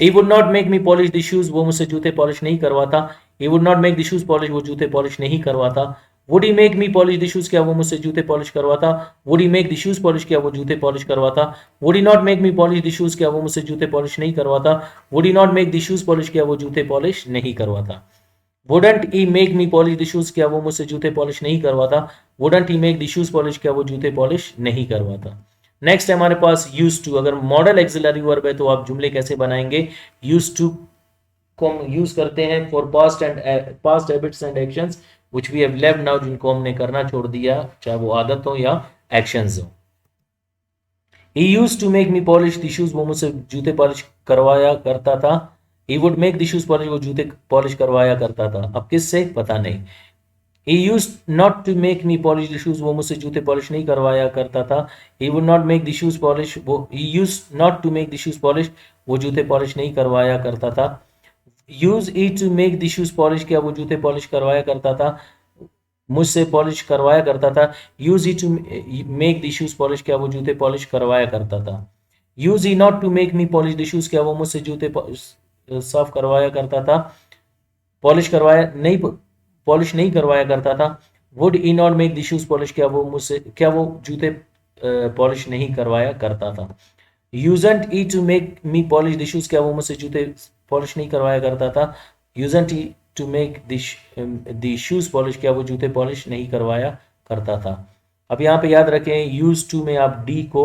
ही would not make me polish the shoes, वो मुझसे जूते पॉलिश नहीं करवाता। ही would not make the shoes polish, वो जूते पॉलिश नहीं करवाता। Would he make me polish the shoes, क्या वो मुझसे जूते पॉलिश करवाता। Would he make the shoes polish, क्या वो जूते पॉलिश करवाता। Would he not make me polish the shoes, क्या वो मुझसे जूते पॉलिश नहीं करवाता। Would he not make the shoes polish, क्या वो जूते पॉलिश नहीं करवाता। Wouldn't he make me polish the shoes, क्या वो मुझसे जूते पॉलिश नहीं करवाता। Wouldn't he make the shoes polish, क्या वो जूते पॉलिश नहीं करवाता। नेक्स्ट है हमारे पास यूज टू। अगर मॉडल एक्सिलरी वर्ब है तो आप जुमले कैसे बनाएंगे। यूज टू को हम यूज करते हैं for past habits and actions which we have left now, जिनको हमने करना छोड़ दिया, चाहे वो आदत हो या एक्शंस हो। He use to make me polish the shoes, वो मुझसे जूते पॉलिश करवाया करता था। He would make the shoes polish, वो जूते पॉलिश करवाया करता था। अब किससे पता नहीं। He use not to make me polish the shoes, वो मुझसे जूते पॉलिश नहीं करवाया करता था। He would not make the shoes polish, वो he use not to make the shoes polish, वो जूते पॉलिश नहीं करवाया करता था। Use E to make the shoes polish, क्या वो जूते पॉलिश करवाया करता था, मुझसे पॉलिश करवाया करता था। Use E to make the shoes polish, क्या वो जूते पॉलिश करवाया करता था। Use he not to make me polish the shoes, क्या वो मुझसे जूते साफ करवाया करता था, पॉलिश करवाया नहीं, पॉलिश नहीं करवाया करता था। Would E not make the shoes polish, क्या वो मुझसे, क्या वो जूते पॉलिश नहीं करवाया करता था। Usen't I to make me polish the shoes, क्या वो मुझसे जूते पॉलिश नहीं करवाया करता था। Usen't I to make the shoes polish, क्या वो जूते पॉलिश नहीं करवाया करता था। अब यहाँ पे याद रखें, यूज टू में आप डी को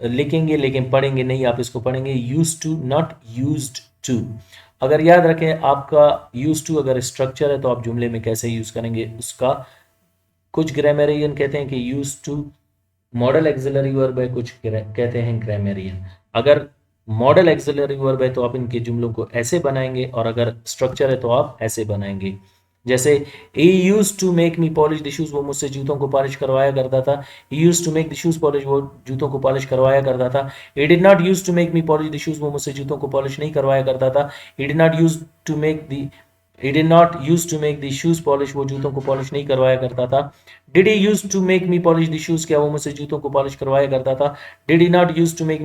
लिखेंगे लेकिन पढ़ेंगे नहीं, आप इसको पढ़ेंगे use to, not used to. अगर याद रखें आपका यूज टू अगर स्ट्रक्चर है तो आप जुमले में कैसे यूज करेंगे उसका, कुछ ग्रामरियन कहते हैं कि use to modal auxiliary verb है, कुछ कहते हैं ग्रामरियन। अगर मॉडल एक्सिलरी वर्ब है तो आप इनके जुमलों को ऐसे बनाएंगे, और अगर स्ट्रक्चर है तो आप ऐसे बनाएंगे। जैसे he use to make me polish the shoes, वो मुझसे जूतों को पॉलिश करवाया करता था। He use to make the shoes polish, वो जूतों को पॉलिश करवाया करता था। He did not use to make me polish the shoes, वो मुझसे जूतों को पॉलिश नहीं करवाया करता था। He did not use to make the He did not use to make the shoes polish, वो जूतों को पॉलिश नहीं करवाया करता था। Did he use to make me polish the shoes, क्या वो मुझसे जूतों को पॉलिश करवाया करता था। Did he not use to make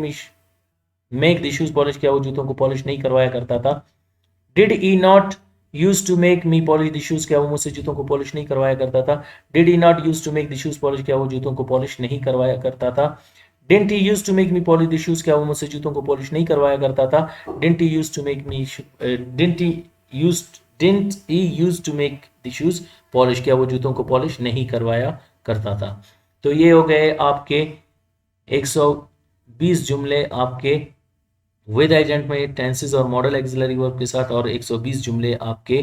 the shoes polish, क्या वो जूतों को पॉलिश नहीं करवाया करता था। Did he not use to make me polish the shoes, क्या वो मुझसे जूतों को पॉलिश नहीं करवाया करता था। Did he not use to make the shoes polish, क्या वो जूतों को पॉलिश नहीं करवाया करता था। Didn't he use to make me polish the shoes, क्या वो मुझसे जूतों को पॉलिश नहीं करवाया करता था। Didn't he use to make me didn't he use to make the shoes polish, क्या वो जूतों को पॉलिश नहीं करवाया करता था। तो ये हो गए आपके 120 जुमले आपके विद एजेंट में टेंसेस और मॉडल एक्सिलरी वर्ब के साथ, और 120 जुमले आपके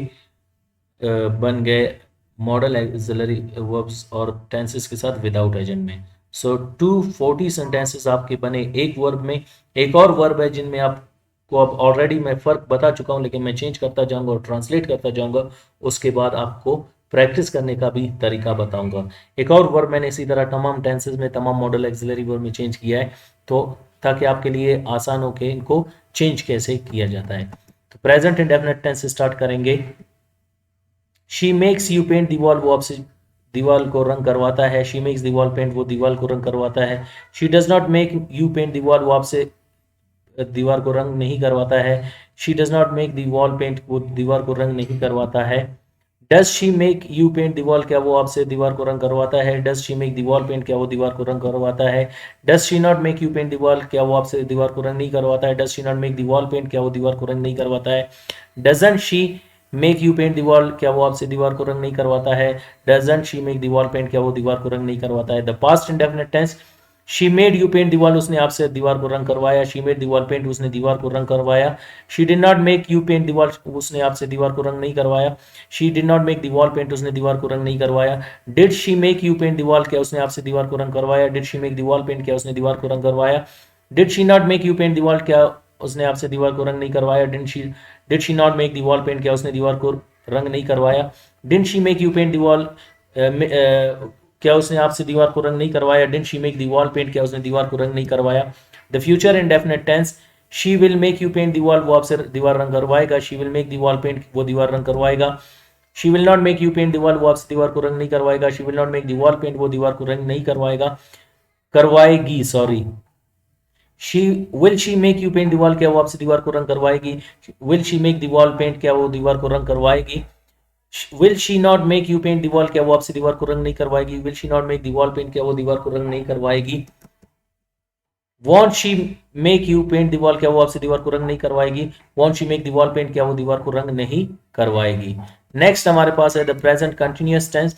बन गए मॉडल एक्सिलरी वर्ब्स और टेंसेस के साथ विदाउट एजेंट में। सो 240 सेंटेंसेस आपके बने एक वर्ब में। एक और वर्ब है जिनमें आपको अब ऑलरेडी मैं फ़र्क बता चुका हूं, लेकिन मैं चेंज करता जाऊंगा और ट्रांसलेट करता जाऊंगा, उसके बाद आपको प्रैक्टिस करने का भी तरीका बताऊंगा। एक और वर्ब मैंने इसी तरह तमाम टेंसेस में, तमाम मॉडल एक्सिलरी वर्ब में चेंज किया है, तो ताकि आपके लिए आसान हो के इनको चेंज कैसे किया जाता है। तो प्रेजेंट इंडेफिनिट टेंस स्टार्ट करेंगे। She makes you paint the wall, वो आपसे दीवार को रंग करवाता है। She makes the wall paint, वो दीवार को रंग करवाता है। She does not make you paint the wall, वो आपसे दीवार को रंग नहीं करवाता है। She does not make the wall paint, वो दीवार को रंग नहीं करवाता है। Does she make you paint the wall, क्या वो आपसे दीवार को रंग करवाता है। Does she make the wall paint, क्या वो दीवार को रंग करवाता है। Does she not make you paint the wall, क्या वो आपसे दीवार को रंग नहीं करवाता है। Does she not make the wall paint, क्या वो दीवार को रंग नहीं करवाता है। Doesn't she make you paint the wall, क्या वो आपसे दीवार को रंग नहीं करवाता है। Doesn't she make the wall paint, क्या वो दीवार को रंग नहीं करवाता है। The past indefinite tense, she made you paint the wall, उसने आपसे दीवार को रंग करवाया। She made the wall paint, उसने दीवार को रंग करवाया। She did not make you paint the wall, उसने आपसे दीवार को रंग नहीं करवाया। She did not make the wall paint, उसने दीवार को रंग नहीं करवाया। Did she make you paint the wall, क्या उसने आपसे दीवार को रंग करवाया। Did she make the wall paint, क्या उसने दीवार को रंग करवाया। Did she not make you paint the wall, क्या उसने आपसे दीवार को रंग नहीं करवाया। Did she not make the wall paint, क्या उसने दीवार को रंग नहीं करवाया। Didn't she make you paint the wall, क्या उसने आपसे दीवार को रंग नहीं करवाया। Didn't she make the wall paint, क्या उसने दीवार को रंग नहीं करवाया। The future indefinite tense, she will make you paint the wall, वो आपसे दीवार रंग करवाएगा। She will make the wall paint, वो दीवार रंग करवाएगा। She will not make you paint the wall, वो आपसे दीवार को रंग नहीं करवाएगा। She will not make the wall paint, वो दीवार को रंग नहीं करवाएगा, करवाएगी, sorry. Will she make you paint the wall, क्या वो आपसे दीवार को रंग करवाएगी। Will she make the wall paint, क्या वो दीवार को रंग करवाएगी। Will she not make you paint the wall, क्या वो आपसे दीवार को रंग नहीं करवाएगी? Will she not make the wall paint, क्या वो दीवार को रंग नहीं करवाएगी? Won't she make you paint the wall, क्या वो आपसे दीवार को रंग नहीं करवाएगी? Won't she make the wall paint, क्या वो दीवार को रंग नहीं करवाएगी? नेक्स्ट हमारे पास है the present continuous tense.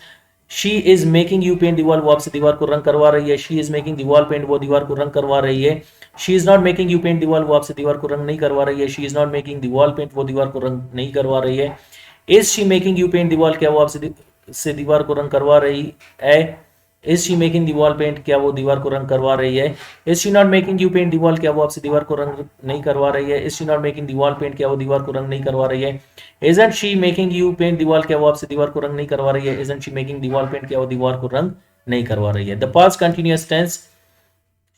She is making you paint the wall, वो आपसे दीवार को रंग करवा रही है। She is making the wall paint, वो दीवार को रंग करवा रही है। She is not making you paint the wall, वो आपसे दीवार को रंग नहीं करवा रही है। She is not making the wall paint, वो दीवार को रंग नहीं करवा रही है। Is she making you paint the wall, क्या वो आपसे से दीवार को रंग करवा रही है? Is she making the wall paint, क्या वो दीवार को रंग करवा रही है? Is she not making you paint the wall, क्या वो आपसे दीवार को रंग नहीं करवा रही है? Is she not making the wall paint, क्या वो दीवार को रंग नहीं करवा रही है? Isn't she making you paint the wall, क्या वो आपसे दीवार को रंग नहीं करवा रही है? Isn't she making the wall paint, क्या वो दीवार को रंग नहीं करवा रही है? The past continuous tense,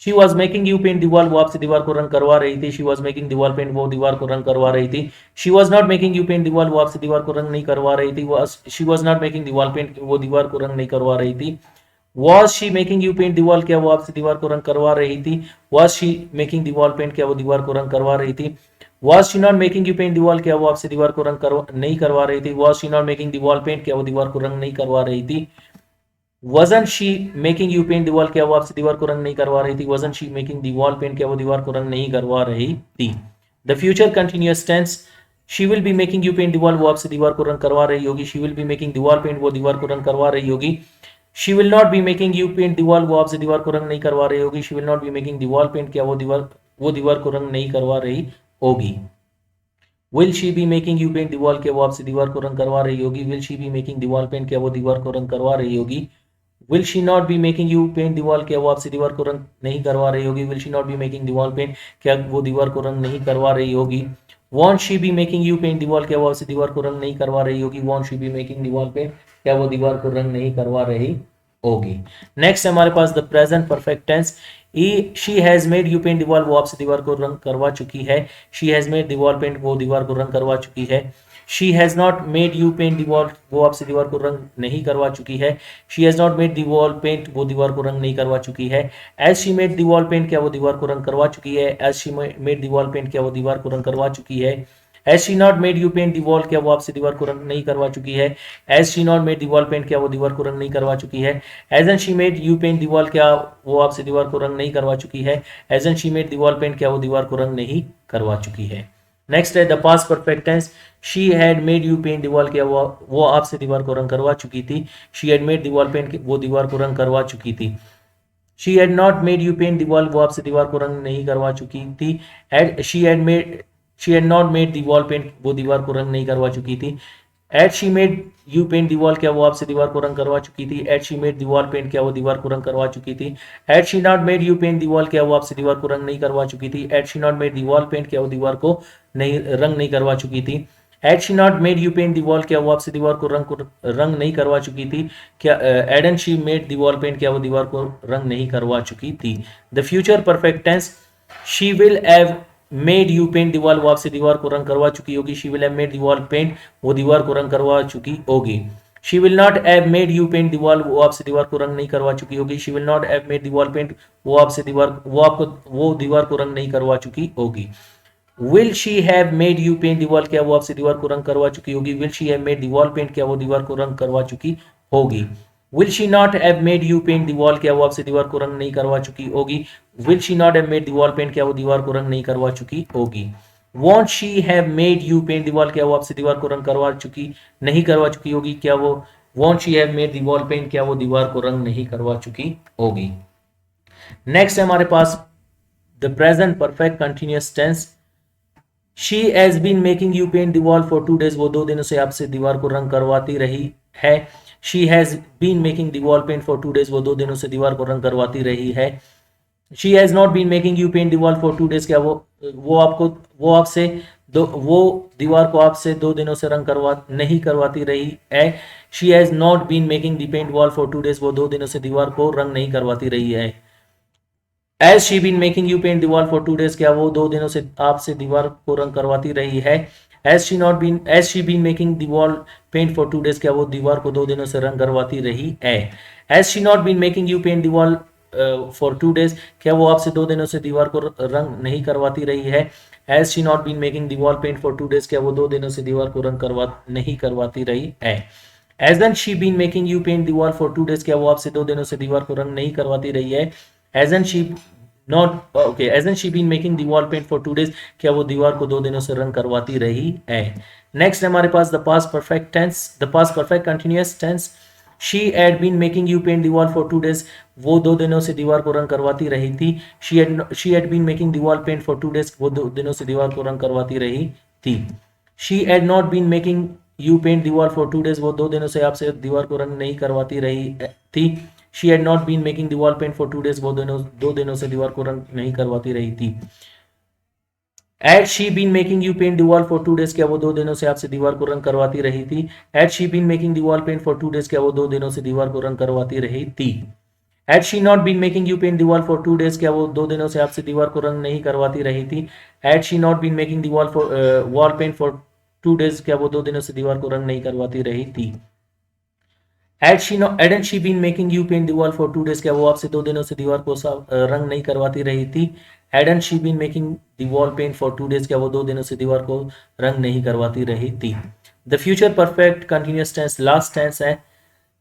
she was making you paint दीवार, वो आपसे दीवार को रंग करवा रही थी। शी वॉज मेकिंग दीवार पेंट, वो दीवार को रंग करवा रही थी। She was not making you paint दीवार, वो आपसे दीवार को रंग नहीं करवा रही थी। शी वॉज नॉट मेकिंग दीवार पेंट, वो दीवार को रंग नहीं करवा रही थी। Was she making you paint दीवार, क्या वो आपसे दीवार को रंग करवा रही थी? वॉज शी मेकिंग दीवार पेंट, क्या वो दीवार को रंग करवा रही थी? Was she not making you paint दीवार, क्या वो आपसे दीवार को रंग नहीं करवा रही थी? वॉज शी नॉट मेकिंग दीवार पेंट, क्या वो दीवार को रंग नहीं करवा रही थी? वजन शी मेकिंग यू पेंट दीवार, क्या वो आपसे दीवार को रंग नहीं करवा रही थी? वजन शी मेकिंग दीवार पेंट, क्या वो दीवार को रंग नहीं करवा रही थी? The future continuous tense, she will be making you paint दीवार, वो आपसे दीवार को रंग करवा रही होगी। शी विल बी मेकिंग दीवार पेंट, वो दीवार को रंग करवा रही होगी। She will not be making you paint दीवार, वो आपसे दीवार को रंग नहीं करवा रही होगी। She will not be making दीवार पेंट, क्या वो दीवार को रंग नहीं करवा रही होगी। Will she be making you paint दीवार, क्या वो आपसे दीवार को रंग करवा रही होगी। विल शी बी मेकिंग दीवार पेंट, क्या वो दीवार को रंग करवा रही होगी। Will she not be making you paint दीवार, क्या वो आपसे दीवार को रंग नहीं करवा रही होगी। Will she not be making दीवार पेंट, क्या वो दीवार को रंग नहीं करवा रही होगी। Won't she be making you paint दीवार, क्या वो आपसे दीवार को रंग नहीं करवा रही होगी। वॉन्ट शी बी मेकिंग दीवार पेंट, क्या वो दीवार को रंग नहीं करवा रही होगी। नेक्स्ट हमारे पास the present perfect tense, she has made you paint दीवार, वो आपसे दीवार को रंग करवा चुकी है। शी हैज मेड दीवार पेंट, वो दीवार को रंग करवा चुकी है। She has not made you paint दीवार, वो आपसे दीवार को रंग नहीं करवा चुकी है। शी हैज नॉट मेड दीवार पेंट, वो दीवार को रंग नहीं करवा चुकी है। एज शी मेड दीवार पेंट, क्या वो दीवार को रंग करवा चुकी है। एज शी मेड दीवार पेंट, क्या वो दीवार को रंग करवा चुकी है। Has she not made you paint दीवार, क्या वो आपसे दीवार को रंग नहीं करवा चुकी है। एज शी नॉट मेड दीवार पेंट, क्या वो दीवार को रंग नहीं करवा चुकी है। एजन शी मेड यू पेंट दीवार, क्या वो आपसे दीवार को रंग नहीं करवा चुकी है। एजन शी मेड दीवार पेंट, क्या वो दीवार को रंग नहीं करवा चुकी है। नेक्स्ट है the past perfect tense, she had made you paint दीवार, क्या वो आपसे दीवार को रंग करवा चुकी थी। शी हैड मेड दीवार पेंट, वो दीवार को रंग करवा चुकी थी। She had not made you paint दीवार, वो आपसे दीवार को रंग नहीं करवा चुकी थी। शी हैड नॉट मेड दीवार पेंट, वो दीवार को रंग नहीं करवा चुकी थी। Had she made you paint दीवार, क्या वो आपसे दीवार को रंग करवा चुकी थी। एट शी मेड दीवार पेंट, क्या वो दीवार को रंग करवा चुकी थी। Had she not made you paint दीवार, क्या वो आपसे दीवार को रंग नहीं करवा चुकी थी। एट शी नॉट मेड दीवार पेंट, क्या वो दीवार को नहीं रंग नहीं करवा चुकी थी। Had she not made you paint दीवार, क्या वो आपसे दीवार को रंग नहीं करवा चुकी थी। क्या एडन शी मेड दीवार पेंट, क्या वो दीवार को रंग नहीं करवा चुकी थी। The future perfect tense, she will have made you paint दीवार, वो आपसे दीवार को रंग करवा चुकी होगी। शी विल हैव मेड दीवार पेंट, वो दीवार को रंग करवा चुकी होगी। She will not have made you paint दीवार, वो आपसे दीवार को रंग नहीं करवा चुकी होगी। She will not have made दीवार पेंट, वो दीवार को रंग नहीं करवा चुकी होगी। Will she have made you paint दीवार, क्या वो आपसे दीवार को रंग करवा चुकी होगी। विल शी हैव मेड दीवार पेंट, क्या वो दीवार को रंग करवा चुकी होगी। Will she not have made you paint दीवार, क्या वो आपसे दीवार को रंग नहीं करवा चुकी होगी। Will she not have made दीवार पेंट, क्या वो दीवार को रंग नहीं करवा चुकी होगी। Won't she have made you paint दीवार, क्या वो आपसे दीवार को रंग नहीं करवा चुकी होगी। क्या वो वॉन्ट शी हैव मेड दीवार पेंट, क्या वो दीवार को रंग नहीं करवा चुकी होगी। नेक्स्ट है हमारे पास the present perfect continuous tense, she has been making you paint the wall for 2 days, वो 2 दिनों से आपसे दीवार को रंग करवाती रही है। She has been making the wall paint for 2 days, वो 2 दिनों से दीवार को रंग करवाती रही है। She has not been making you paint the wall for 2 days, क्या वो दीवार को आपसे 2 दिनों से रंग नहीं करवाती रही है। She has not been making the paint wall for 2 days, वो 2 दिनों से दीवार को रंग नहीं करवाती रही है। Has she been making you paint deewar for 2 days, क्या वो 2 दिनों से आपसे दीवार को रंग करवाती रही है। एज शी बीन मेकिंग दीवार पेंट फॉर 2 days, क्या वो दीवार को 2 दिनों से रंग करवाती रही है। Has she not been making you paint deewar for 2 days, क्या वो आपसे 2 दिनों से दीवार को रंग नहीं करवाती रही है? Has she not been making the wall paint for 2 days, क्या वो 2 दिनों से दीवार को रंग नहीं करवाती रही है? Hasn't she been making you paint the wall for 2 days, क्या वो आपसे 2 दिनों से दीवार को रंग नहीं करवाती रही है? Hasn't she not okay, hasn't she been making the wall paint for 2 days, क्या वो दीवार को 2 दिनों से रंग करवाती रही है? नेक्स्ट हमारे पास the past perfect tense, the past perfect continuous tense. She had been making you paint the wall for 2 days, वो 2 दिनों से दीवार को रंग करवाती रही थी। She had been making the wall paint for 2 days, वो 2 दिनों से दीवार को रंग करवाती रही थी। She had not been making you paint the wall for 2 days, वो 2 दिनों से आपसे दीवार को रंग नहीं करवाती रही थी। She had not been making the wall paint for 2 days, वो 2 दिनों से दीवार को रंग नहीं करवाती रही थी। Had she been making you paint the wall for 2 days, क्या वो 2 दिनों से आपसे दीवार को रंग करवाती रही थी? Had she been making the wall paint for 2 days, क्या वो 2 दिनों से दीवार को रंग करवाती रही थी? Had she not been making you paint the wall for 2 days, क्या वो 2 दिनों से आपसे दीवार को रंग नहीं करवाती रही थी? Had she not been making the wall paint for 2 days, क्या वो 2 दिनों से दीवार को रंग नहीं करवाती रही थी? Hadn't she been making you paint the wall for 2 days, क्या वो आपसे 2 दिनों से दीवार को रंग नहीं करवाती रही थी? Hadn't she been making the wall paint for 2 days, क्या वो 2 दिनों से दीवार को रंग नहीं करवाती रही थी? The future perfect continuous tense last tense है।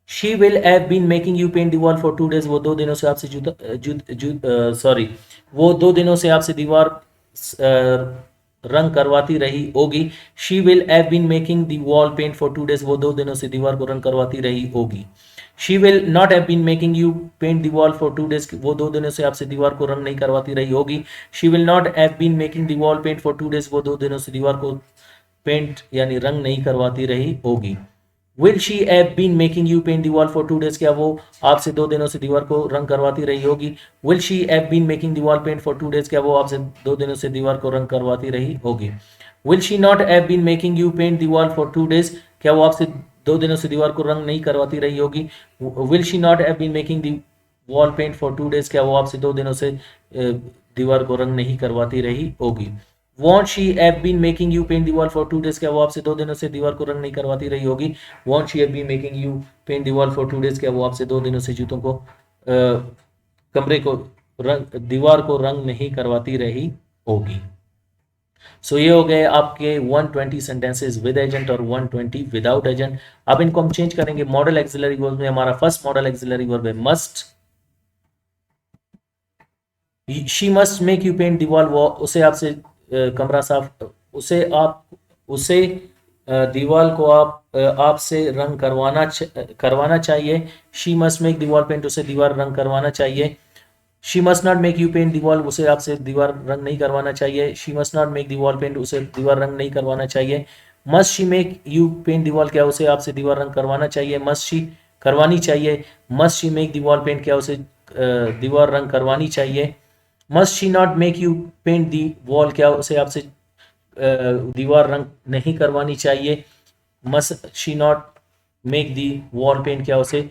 She will have been making you paint the wall for 2 days, वो 2 दिनों से आपसे सॉरी, वो 2 दिनों से आपसे दीवार रंग करवाती रही होगी। She will have been making the wall paint for 2 days, वो 2 दिनों से दीवार को रंग करवाती रही होगी। She will not have been making you paint the wall for 2 days, वो 2 दिनों से आपसे दीवार को रंग नहीं करवाती रही होगी। She will not have been making the wall paint for 2 days, वो 2 दिनों से दीवार को पेंट यानी रंग नहीं करवाती रही होगी। Will she have been making you paint the wall for 2 days, क्या वो आपसे 2 दिनों से दीवार को रंग करवाती रही होगी। Will she have been making the wall paint for 2 days, क्या वो आपसे 2 दिनों से दीवार को रंग करवाती रही होगी। Will she not have been making you paint the wall for 2 days, क्या वो आपसे 2 दिनों से दीवार को रंग नहीं करवाती रही होगी। Will she not have been making the wall paint for 2 days, क्या वो आपसे 2 दिनों से दीवार को रंग नहीं करवाती रही होगी। Won't she have been making you paint the wall for 2 days, क्या वो आपसे 2 दिनों से दीवार को रंग नहीं करवाती रही होगी। Won't she have been making you paint the wall for 2 days, क्या वो आपसे 2 दिनों से जूतों को कमरे को दीवार को रंग नहीं करवाती रही होगी। सो ये हो गए आपके 120 सेंटेंसेस विद एजेंट और 120 विदाउट एजेंट। अब इनको हम चेंज करेंगे मॉडल एक्सिलरी वर्ब में। हमारा फर्स्ट मॉडल एक्सिलरी वर्ब है must. She must make you paint the wall, वो उसे आपसे कमरा साफ उसे दीवार को आपसे रंग करवाना चाहिए। She must make the wall paint, उसे दीवार रंग करवाना चाहिए। She must not make you paint the wall, उसे आपसे दीवार रंग नहीं करवाना चाहिए। She must not make the wall paint, उसे दीवार रंग नहीं करवाना चाहिए। Must she make you paint the wall, क्या उसे आपसे दीवार रंग करवाना चाहिए। मस्ट शी करवानी चाहिए। Must she make the wall paint, क्या उसे दीवार रंग करवानी चाहिए। Must she not make you paint the wall, क्या उसे आपसे दीवार रंग नहीं करवानी चाहिए। Must she not make the wall paint, क्या उसे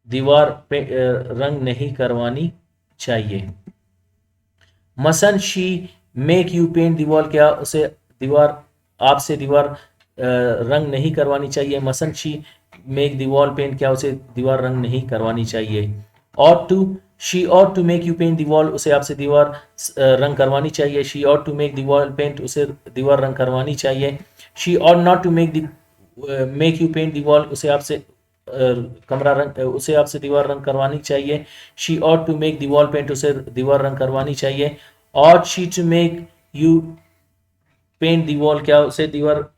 दीवार पे रंग नहीं करवानी चाहिए। Mustn't she make you paint the wall, क्या उसे आपसे दीवार रंग नहीं करवानी चाहिए। Mustn't she make the wall paint, क्या उसे दीवार रंग नहीं करवानी चाहिए। और two she ought to make you paint the wall, उसे आपसे दीवार रंग करवानी चाहिए। she ought to make the wall paint, उसे दीवार रंग करवानी चाहिए। she ought not to make you paint the wall, उसे आपसे उसे आपसे दीवार रंग करवानी चाहिए। she ought to make the wall paint, उसे दीवार रंग करवानी चाहिए। ought she to make you paint the wall, क्या उसे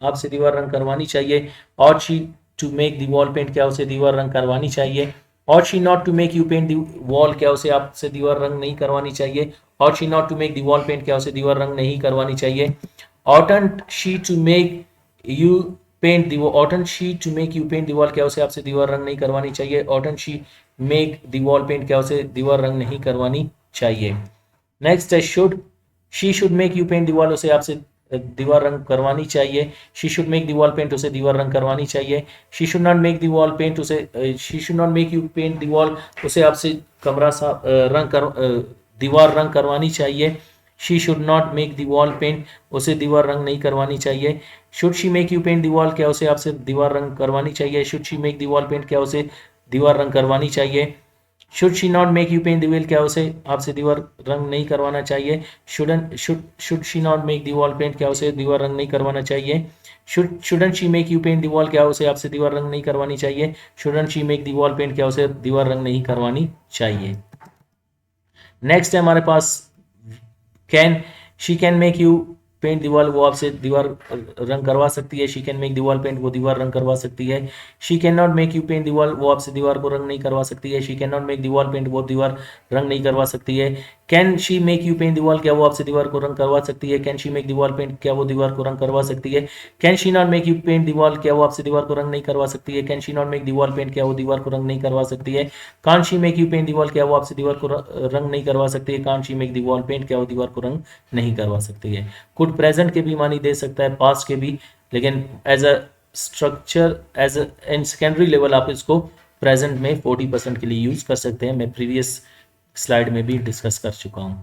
आपसे दीवार रंग करवानी चाहिए। ought she to make the wall paint, क्या उसे दीवार रंग करवानी चाहिए। Ought she not to make you paint the wall, क्या उसे आपसे दीवार रंग नहीं करवानी चाहिए। Ought she not to make the wall paint, क्या उसे दीवार रंग नहीं करवानी चाहिए। Oughtn't she to make you paint the oughtn't she to make you paint the wall, क्या उसे आपसे दीवार रंग नहीं करवानी चाहिए। Oughtn't she make the wall paint, क्या उसे दीवार रंग नहीं करवानी चाहिए। नेक्स्ट है should. She should make you paint the wall, उसे आपसे दीवार रंग करवानी चाहिए। She should make the wall paint, उसे दीवार रंग करवानी चाहिए। She should not make the wall paint, she should not make you paint the wall, उसे आपसे कमरा साफ दीवार रंग करवानी चाहिए। She should not make the wall paint, उसे दीवार रंग नहीं करवानी चाहिए। Should she make you paint the wall, क्या उसे आपसे दीवार रंग करवानी चाहिए। Should she make the wall paint, क्या उसे दीवार रंग करवानी चाहिए। Should she not make you paint the wall, क्या उसे आपसे दीवार रंग नहीं करवाना चाहिए? Should she not make the wall paint, क्या उसे दीवार रंग नहीं करवाना चाहिए? Shouldn't she make you paint the wall, क्या उसे आपसे दीवार रंग नहीं करवानी चाहिए? Shouldn't she make the wall paint, क्या उसे दीवार रंग नहीं करवानी चाहिए? नेक्स्ट है हमारे पास can, she can make you paint दीवार, वो आपसे दीवार रंग करवा सकती है। शी कैन मेक दीवार पेंट, वो दीवार रंग करवा सकती है। She can not make you paint दीवार, वो आपसे दीवार को रंग नहीं करवा सकती है। शी कैन नॉट मेक दीवार पेंट, वो दीवार रंग नहीं करवा सकती है। Can she make you paint दीवार, क्या वो आपसे दीवार को रंग करवा सकती है? कैन शी मेक दीवार पेंट, क्या वो दीवार को रंग करवा सकती है? Can she not make you paint दीवार, क्या वो आपसे दीवार को रंग नहीं करवा सकती है? कैन शी नॉट मेक दीवार पेंट, क्या वो दीवार को रंग नहीं करवा सकती है? कान शी मेक यू पेंट दीवार, क्या वो आपसे दीवार को रंग नहीं करवा सकती है? कान शी मेक दीवार पेंट, क्या वो दीवार को रंग नहीं करवा सकती है? कुड प्रेजेंट के भी मानी दे सकता है, पास्ट के भी, लेकिन as a structure, as in secondary level आप इसको प्रेजेंट में 40% के लिए यूज कर सकते हैं। मैं प्रीवियस स्लाइड में भी डिस्कस कर चुका हूं।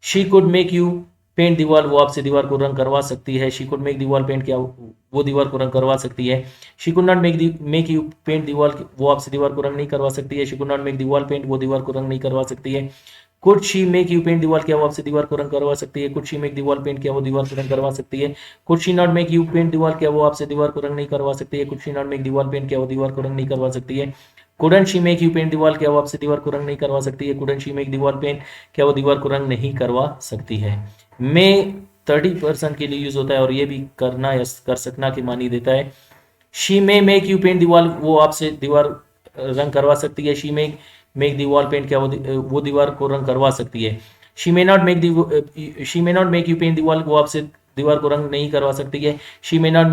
She could make you paint दीवार, वो आपसे दीवार को रंग करवा सकती है। शी कुड मेक दीवार पेंट, क्या वो दीवार को रंग करवा सकती है? She could not make you paint दीवार, वो आपसे दीवार को रंग नहीं करवा सकती है। शी कुड नॉट मेक दीवार पेंट, वो दीवार को रंग नहीं करवा सकती है। Could she make you paint दीवार, क्या वो आपसे दीवार को रंग करवा सकती है? कुड शी मेक दीवार पेंट, क्या वो दीवार को रंग करवा सकती है? Could she not make you paint दीवार, क्या वो आपसे दीवार को रंग नहीं करवा सकती है? कुड शी नॉट मेक दीवार पेंट, क्या वो दीवार को रंग नहीं करवा सकती है? Couldn't she make you paint दीवार, क्या वो आपसे दीवार को रंग नहीं करवा सकती है? कुडन शी मेक दीवार पेंट, क्या वो दीवार को रंग नहीं करवा सकती है? मे 30% के लिए यूज होता है और ये भी करना या कर सकना की मानी देता है। She may make you paint दीवार, वो आपसे दीवार रंग करवा सकती है। शी मेक दीवार पेंट, क्या वो दीवार को रंग करवा सकती है। She may not make you paint दीवार, वो आपसे दीवार को रंग नहीं करवा सकती है। She may not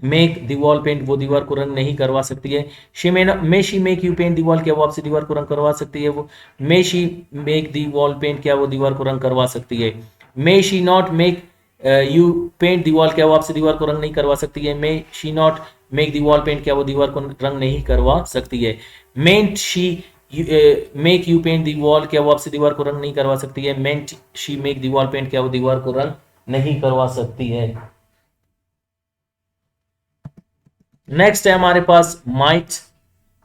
make the wall paint, वो दीवार को रंग नहीं करवा सकती है। She make you paint the wall, क्या वो आपसे दीवार को रंग करवा सकती है? वो may she make the wall paint, क्या वो दीवार को रंग करवा सकती है? May she not make you paint the wall, क्या वो आपसे दीवार को रंग नहीं करवा सकती है? May she not make the wall paint, क्या वो दीवार को रंग नहीं करवा सकती है? Mayn't she make you paint the wall, क्या वो आपसे दीवार को रंग नहीं करवा सकती है? Mayn't she make the wall paint, क्या वो दीवार को रंग नहीं करवा सकती है? नेक्स्ट है हमारे पास माइट।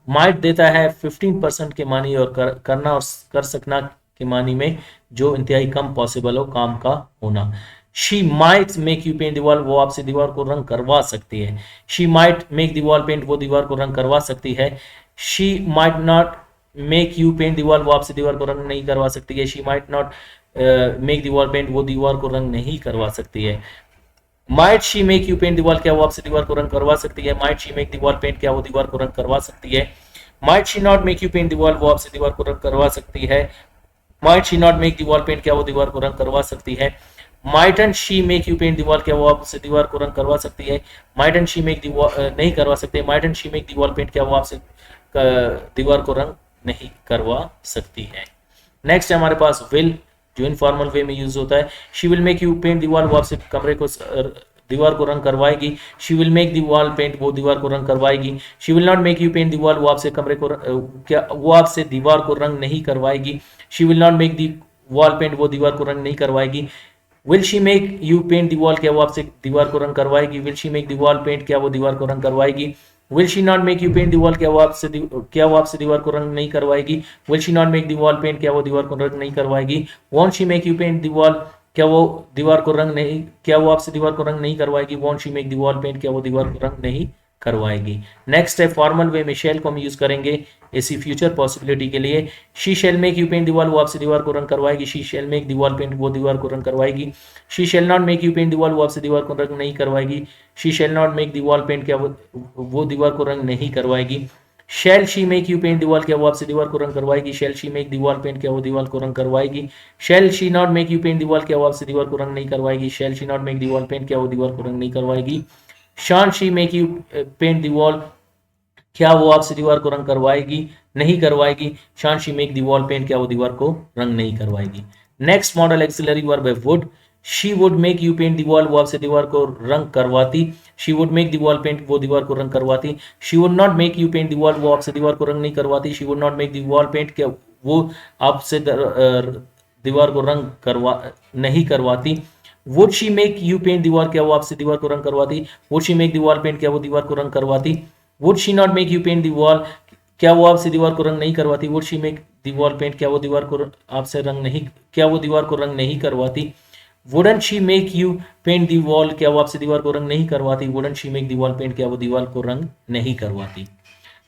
माइट देता है 15% के मानी और करना और कर सकना के मानी में जो इंतहाई कम पॉसिबल हो काम का होना। She might make you paint दीवार, वो आपसे दीवार को रंग करवा सकती है। शी माइट मेक दीवार पेंट, वो दीवार को रंग करवा सकती है। She might not make you paint दीवार, वो आपसे दीवार को रंग नहीं करवा सकती है। शी माइट नॉट मेक दीवार पेंट, वो दीवार को रंग नहीं करवा सकती है। Might she make you paint दीवार, क्या वो आपसे दीवार को रंग करवा सकती है? माइट शी मेक दीवार पेंट, क्या वो दीवार को रंग करवा सकती है? Might she not make you paint दीवार, वो आपसे दीवार को रंग करवा सकती है। माइट शी नॉट मेक दीवार पेंट, क्या वो दीवार को रंग करवा सकती है? Might and she make you paint दीवार, क्या वो आपसे दीवार को रंग करवा सकती है? माइट एंड शी मेक दीवार नहीं करवा सकते। माइट एंड शी मेक दीवार पेंट, क्या वो आपसे दीवार को रंग नहीं करवा सकती है। नेक्स्ट है हमारे पास विल, जो इनफॉर्मल वे में यूज होता है। She will make you paint दीवार, वो आपसे कमरे को दीवार को रंग करवाएगी। शी विल मेक दीवार पेंट, वो दीवार को रंग करवाएगी। She will not make you paint दीवार, वो आपसे कमरे को क्या वो आपसे दीवार को रंग नहीं करवाएगी। She will not make the wall paint, वो दीवार को रंग नहीं करवाएगी। Will she make you paint the wall, क्या वो आपसे दीवार को रंग करवाएगी। Will she make the wall paint, क्या वो दीवार को रंग करवाएगी। Will she not make you paint the wall, क्या वो आपसे दीवार को रंग नहीं करवाएगी। Will she not make the wall paint, क्या वो दीवार को रंग नहीं करवाएगी। Won't she make you paint the wall, क्या वो दीवार को रंग नहीं क्या वो आपसे दीवार को रंग नहीं करवाएगी। Won't she make the wall paint, क्या वो दीवार को रंग नहीं करवाएगी। नेक्स्ट है फॉर्मल वे में शेल को हम यूज करेंगे इसी फ्यूचर पॉसिबिलिटी के लिए। She shall make you paint दीवार, वो आपसे दीवार को रंग करवाएगी। शी शेल मेक दीवार पेंट, वो दीवार को रंग करवाएगी। She shall not make you paint दीवार, वो आपसे दीवार को रंग नहीं करवाएगी। शी शेल नॉट मेक दीवार पेंट, क्या वो दीवार को रंग नहीं करवाएगी। Shall she make you paint दीवार, क्या वो आपसे दीवार को रंग करवाएगी। शेल शी मेक दीवार पेंट, क्या वो दीवार को रंग करवाएगी। Shall she not make you paint दीवार, क्या वो आपसे दीवार को रंग नहीं करवाएगी। शेल शी नॉट मेक दीवार पेंट, क्या वो दीवार को रंग नहीं करवाएगी। शान शी मेक यू पेंट दीवार, क्या वो आपसे दीवार को रंग करवाएगी नहीं करवाएगी। शान शी मेक दीवार पेंट, क्या वो दीवार को रंग नहीं करवाएगी। नेक्स्ट मॉडल एक्सिलरी वर्ब है would. She would make you paint दीवार, वो आपसे दीवार को रंग करवाती। शी वुड मेक दीवार पेंट, वो दीवार को रंग करवाती। She would not make you paint दीवार, वो आपसे दीवार को रंग नहीं करवाती। शी वुड नॉट मेक दीवार पेंट, क्या वो आपसे दीवार को रंग करवा नहीं करवाती। Would she make you paint दीवार, क्या वो आपसे दीवार को रंग करवाती। वुड शी मेक दीवार पेंट, क्या वो दीवार को रंग करवाती। Would she not make you paint the wall, क्या वो आपसे दीवार को रंग नहीं करवाती? Would she make the wall paint, क्या वो दीवार को आपसे रंग नहीं, क्या वो दीवार को रंग नहीं करवाती? Wouldn't she make you paint the wall, क्या वो आपसे दीवार को रंग नहीं करवाती? Wouldn't she make the wall paint, क्या वो दीवार को रंग नहीं करवाती?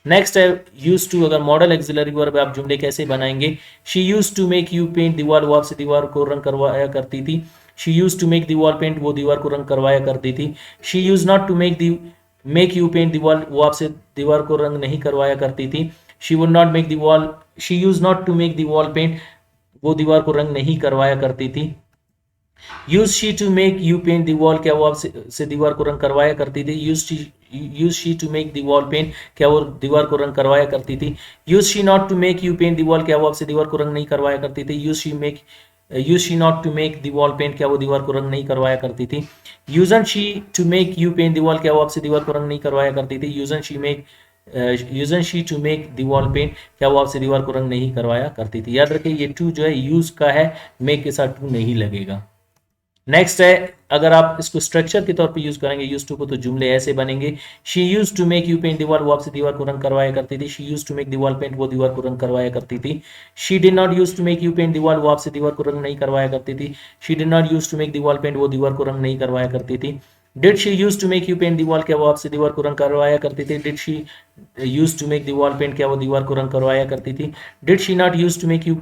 नेक्स्ट है यूज टू। अगर मॉडल एक्सिलरी वर्ब आप जुमले कैसे बनाएंगे? She use to make you paint दीवार, वो आपसे दीवार को रंग करवाया करती थी। She use to make the wall paint, वो दीवार को रंग करवाया करती थी। She used not to make you paint the wall, वो आपसे दीवार को रंग नहीं करवाया करती थी। She would not make the wall, she used not to make the wall paint, वो दीवार को रंग नहीं करवाया करती थी। Use she to make you paint the wall, क्या वो आपसे दीवार को रंग करवाया करती थी? Use she to make the wall paint, क्या वो दीवार को रंग करवाया करती थी? Use she not to make you paint the wall, क्या वो आपसे दीवार को रंग नहीं करवाया करती थी? Use she not to make the wall paint, क्या वो दीवार को रंग नहीं करवाया करती थी? Usen't she to make you paint the wall, क्या वो आपसे दीवार को रंग नहीं करवाया करती थी? Usen't she to make the wall paint, क्या वो आपसे दीवार को रंग नहीं करवाया करती थी? याद रखिए ये टू जो है यूज का है, मेक के साथ टू नहीं लगेगा। नेक्स्ट है, अगर आप इसको स्ट्रक्चर के तौर पे यूज करेंगे यूज टू को, तो जुमले ऐसे बनेंगे। She use to make you paint दीवार, वो आपसे दीवार को रंग करवाया करती थी। शी यूज टू मेक दीवार पेंट, वो दीवार को रंग करवाया करती थी। She did not use to make you paint दीवार, वो आपसे दीवार को रंग नहीं करवाया करती थी। She did not use to make दीवार पेंट, वो दीवार को रंग नहीं करवाया करती थी। Did she use to make you paint दीवार, क्या वो आपसे दीवार को रंग करवाया करती थी? Did she use to make दीवार पेंट, क्या वो दीवार को रंग करवाया करती थी? Did she not use to make you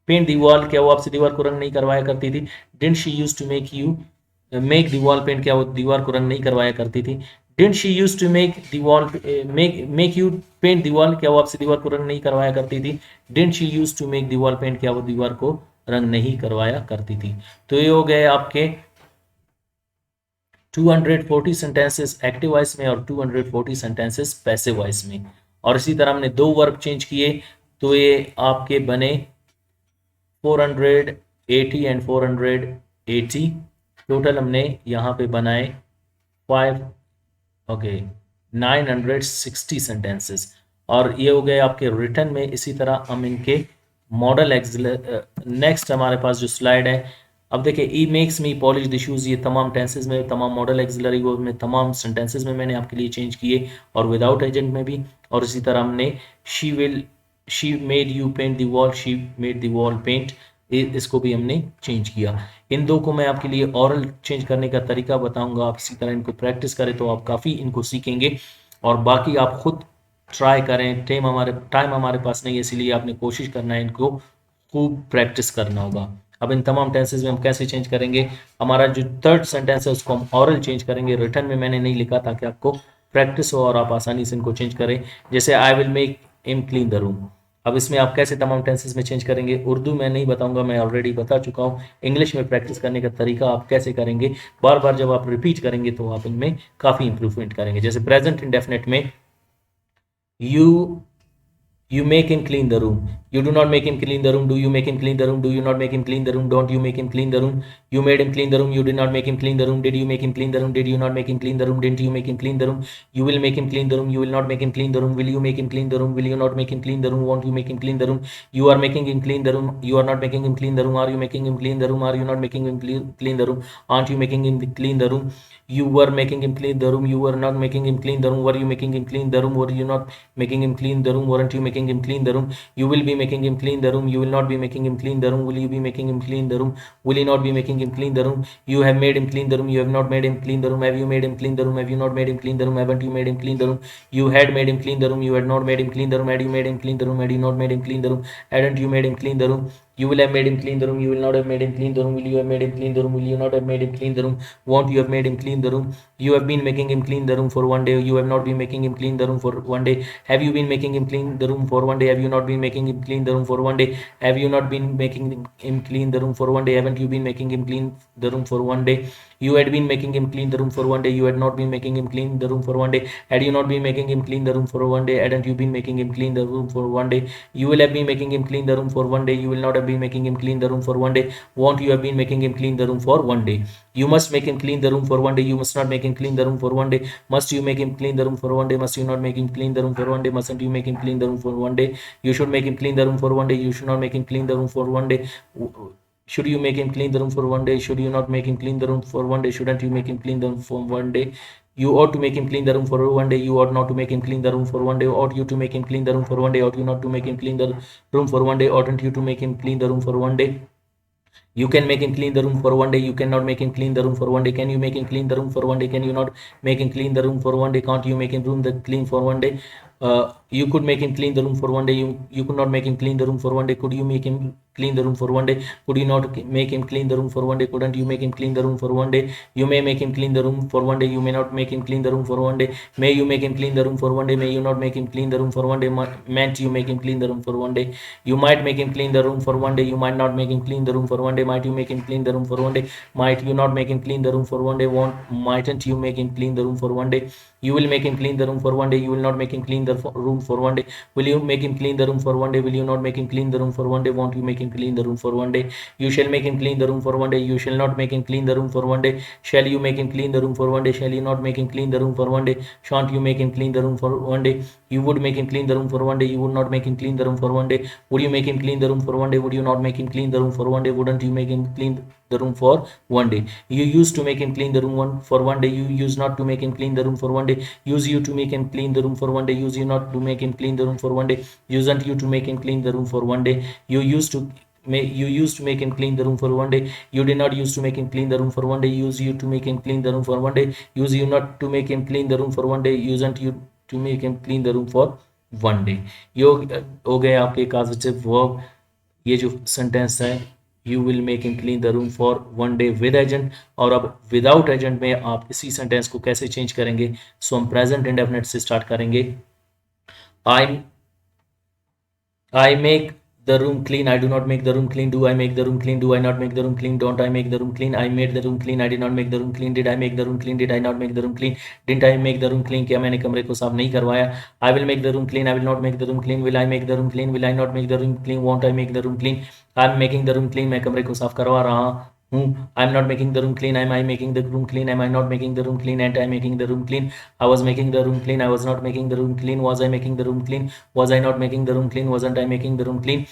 paint दीवार, क्या वो आपसे दीवार को रंग नहीं करवाया करती थी? Did she use to make दीवार पेंट, क्या वो दीवार को रंग नहीं करवाया करती थी? Did she use to make दीवार मेक यू पेंट दीवार, क्या वो आपसे दीवार को रंग नहीं करवाया करती थी? Did she use to make दीवार पेंट, क्या वो दीवार को रंग नहीं करवाया करती थी? तो ये हो गए आपके 240 सेंटेंसेस एक्टिव वॉइस में और 240 सेंटेंसेस पैसिव वॉइस में। और इसी तरह हमने दो वर्ब चेंज किए, तो ये आपके बने 480 एंड 480। टोटल हमने यहाँ पे बनाए 5 ओके 960 सेंटेंसेस। और ये हो गए आपके रिटर्न में। इसी तरह हम इनके मॉडल नेक्स्ट हमारे पास जो स्लाइड है, अब देखिए I makes me polish the shoes, ये तमाम टेंसेस में, तमाम मॉडल एक्सिलरी वर्ब में, तमाम सेंटेंसेस में मैंने आपके लिए चेंज किए, और विदाउट एजेंट में भी। और इसी तरह हमने she made you paint the wall, she made the wall paint, इसको भी हमने चेंज किया। इन दो को मैं आपके लिए ऑरल चेंज करने का तरीका बताऊंगा, आप इसी तरह इनको प्रैक्टिस करें तो आप काफ़ी इनको सीखेंगे। और बाकी आप खुद ट्राई करें, टाइम हमारे पास नहीं है, इसीलिए आपने कोशिश करना है, इनको खूब प्रैक्टिस करना होगा। अब इन तमाम टेंसेस में हम कैसे चेंज करेंगे? हमारा जो थर्ड सेंटेंस है उसको हम ऑरल चेंज करेंगे, रिटर्न में मैंने नहीं लिखा ताकि आपको प्रैक्टिस हो और आप आसानी से इनको चेंज करें। जैसे आई will make him clean the room, अब इसमें आप कैसे तमाम टेंसेस में चेंज करेंगे? उर्दू में नहीं बताऊंगा, मैं ऑलरेडी बता चुका हूँ। इंग्लिश में प्रैक्टिस करने का तरीका आप कैसे करेंगे, बार बार जब आप रिपीट करेंगे तो आप इनमें काफ़ी इंप्रूवमेंट करेंगे। जैसे प्रेजेंट इंडेफिनिट में you make him clean the room, you do not make him clean the room, do you make him clean the room, do you not make him clean the room, don't you make him clean the room, you made him clean the room, you did not make him clean the room, did you make him clean the room, did you not make him clean the room, didn't you make him clean the room, you will make him clean the room, you will not make him clean the room, will you make him clean the room, will you not make him clean the room, won't you make him clean the room, you are making him clean the room, you are not making him clean the room, are you making him clean the room, are you not making him clean the room, aren't you making him clean the room, you were making him clean the room, you were not making him clean the room, were you making him clean the room, were you not making him clean the room, weren't you making him clean the room, you will be making him clean the room, you will not be making him clean the room, will you be making him clean the room, will you not be making him clean the room, you have made him clean the room, you have not made him clean the room, have you made him clean the room, have you not made him clean the room, haven't you made him clean the room, you had made him clean the room, you had not made him clean the room, had you made him clean the room, had you not made him clean the room, hadn't you made him clean the room, you will have made him clean the room, you will not have made him clean the room, will you have made him clean the room, will you not have made him clean the room, won't you have made him clean the room, you have been making him clean the room for one day, you have not been making him clean the room for one day, have you been making him clean the room for one day, have you not been making him clean the room for one day, have you not been making him clean the room for one day, haven't you been making him clean the room for one day, you had been making him clean the room for one day, you had not been making him clean the room for one day, had you not been making him clean the room for one day, hadn't you been making him clean the room for one day, you will have been making him clean the room for one day, you will not have been making him clean the room for one day, won't you have been making him clean the room for one day, you must make him clean the room for one day, you must not make him clean the room for one day, must you make him clean the room for one day, must you not make him clean the room for one day, mustn't you make him clean the room for one day, you should make him clean the room for one day, you should not make him clean the room for one day, should you make him clean the room for one day, should you not make him clean the room for one day, shouldn't you make him clean the room for one day, You ought to make him clean the room for 1 day. You ought not to make him clean the room for 1 day. Ought you to make him clean the room for 1 day? Ought you not to make him clean the room for 1 day? Oughtn't you to make him clean the room for 1 day? You can make him clean the room for 1 day. You cannot make him clean the room for 1 day. Can you make him clean the room for 1 day? Can you not make him clean the room for 1 day? Can't you make him clean for 1 day? You could make him clean the room for 1 day. You could not make him clean the room for 1 day. Could you make him clean the room for 1 day? Could you not make him clean the room for 1 day? Couldn't you make him clean the room for 1 day? You may make him clean the room for 1 day. You may not make him clean the room for 1 day. May you make him clean the room for 1 day? May you not make him clean the room for 1 day? Meant you make him clean the room for 1 day? You might make him clean the room for 1 day. You might not make him clean the room for 1 day. Might you make him clean the room for 1 day? Might you not make him clean the room for 1 day? Mightn't you make him clean the room for 1 day? You will make him clean the room for 1 day. You will not make him clean the room for 1 day. Will you make him clean the room for 1 day? Will you not make him clean the room for 1 day? Won't you make him clean the room for 1 day? You shall make him clean the room for 1 day. You shall not make him clean the room for 1 day. Shall you make him clean the room for 1 day? Shall you not make him clean the room for 1 day? Shan't you make him clean the room for 1 day? You would make him clean the room for 1 day. You would not make him clean the room for 1 day. Would you make him clean the room for 1 day? Would you not make him clean the room for 1 day? Wouldn't you make him clean the room for 1 day? You used to make him clean the room for 1 day. You used not to make him clean the room for 1 day. Use you to make him clean the room for 1 day. Use you not to make him clean the room for 1 day. Use'n't you to make him clean the room for 1 day. You used to make him clean the room for 1 day. You did not used to make him clean the room for 1 day. Use you to make him clean the room for 1 day. Use you not to make him clean the room for 1 day. Use'n't you to make him clean the room for 1 day. ये हो गए आपके causative verb. ये जो sentence है, you will make him clean the room for 1 day with agent. और अब without agent में आप इसी सेंटेंस को कैसे चेंज करेंगे? सो हम प्रेजेंट इंडेफिनिट से स्टार्ट करेंगे. I make the room clean. I do not make the room clean. Do I make the room clean? Do I not make the room clean? Don't I make the room clean? I made the room clean. I did not make the room clean. Did I make the room clean? Did I not make the room clean? Didn't I make the room clean? क्या मैंने कमरे को साफ नहीं करवाया? I will make the room clean. I will not make the room clean. Will I make the room clean? Will I not make the room clean? Won't I make the room clean? I'm making the room clean. मैं कमरे को साफ करवा रहा हूँ. I'm not making the room clean. Am I making the room clean? Am I not making the room clean? Ain't I making the room clean? I was making the room clean. I was not making the room clean. Was I making the room clean? Was I not making the room clean? Wasn't I making the room clean?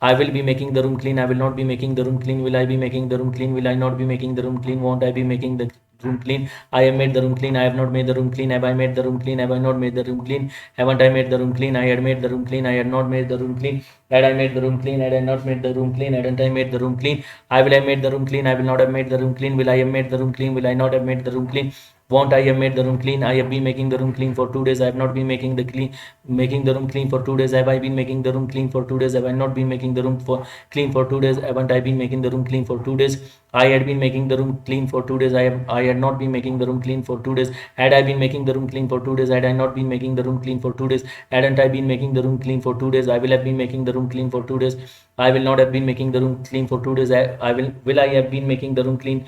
I will be making the room clean. I will not be making the room clean. Will I be making the room clean? Will I not be making the room clean? Won't I be making the room clean? I have made the room clean. I have not made the room clean. Have I made the room clean? Have I not made the room clean? Haven't I made the room clean? I had made the room clean. I had not made the room clean. Had I made the room clean? Had I not made the room clean? Hadn't I made the room clean? I will have made the room clean. I will not have made the room clean. Will I have made the room clean? Will I not have made the room clean? Won't I have made the room clean? I have been making the room clean for 2 days. I have not been making the room clean for 2 days. Have I been making the room clean for 2 days? Have I not been making the room clean for 2 days? Haven't I been making the room clean for 2 days? I had been making the room clean for 2 days. I had not been making the room clean for 2 days. Had I been making the room clean for 2 days? Had I not been making the room clean for 2 days? Hadn't I been making the room clean for 2 days? I will have been making the room clean for 2 days. I will not have been making the room clean for 2 days. Will I have been making the room clean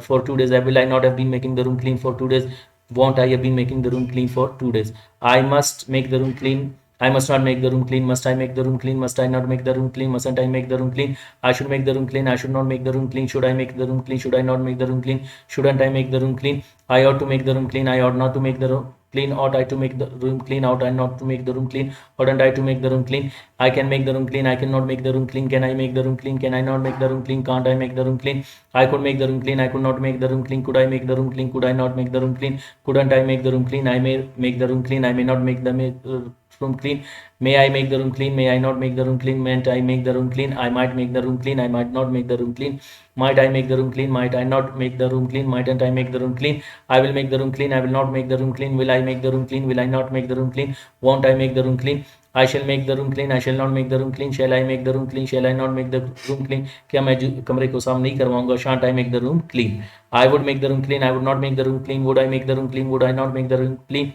for 2 days? Will I not have been making the room clean for 2 days? Won't I have been making the room clean for 2 days? I must make the room clean. I must not make the room clean. Must I make the room clean? Must I not make the room clean? Mustn't I make the room clean? I should make the room clean. I should not make the room clean. Should I make the room clean? Should I not make the room clean? Shouldn't I make the room clean? I ought to make the room clean. I ought not to make the room clean. Ought I to make the room clean? Ought I not to make the room clean? Oughtn't I to make the room clean? I can make the room clean. I cannot make the room clean. Can I make the room clean? Can I not make the room clean? Can't I make the room clean? I could make the room clean. I could not make the room clean. Could I make the room clean? Could I not make the room clean? Couldn't I make the room clean? I may make the room clean. I may not make the room clean. May I make the room clean? May I not make the room clean? Mayn't I make the room clean? I might make the room clean. I might not make the room clean. Might I make the room clean? Might I not make the room clean? Mightn't I make the room clean? I will make the room clean. I will not make the room clean. Will I make the room clean? Will I not make the room clean? Won't I make the room clean? I shall make the room clean. I shall not make the room clean. Shall I make the room clean? Shall I not make the room clean? क्या मैं कमरे को साफ नहीं करवाऊंगा? Shan't I make the room clean? I would make the room clean. I would not make the room clean. Would I make the room clean? Would I not make the room clean?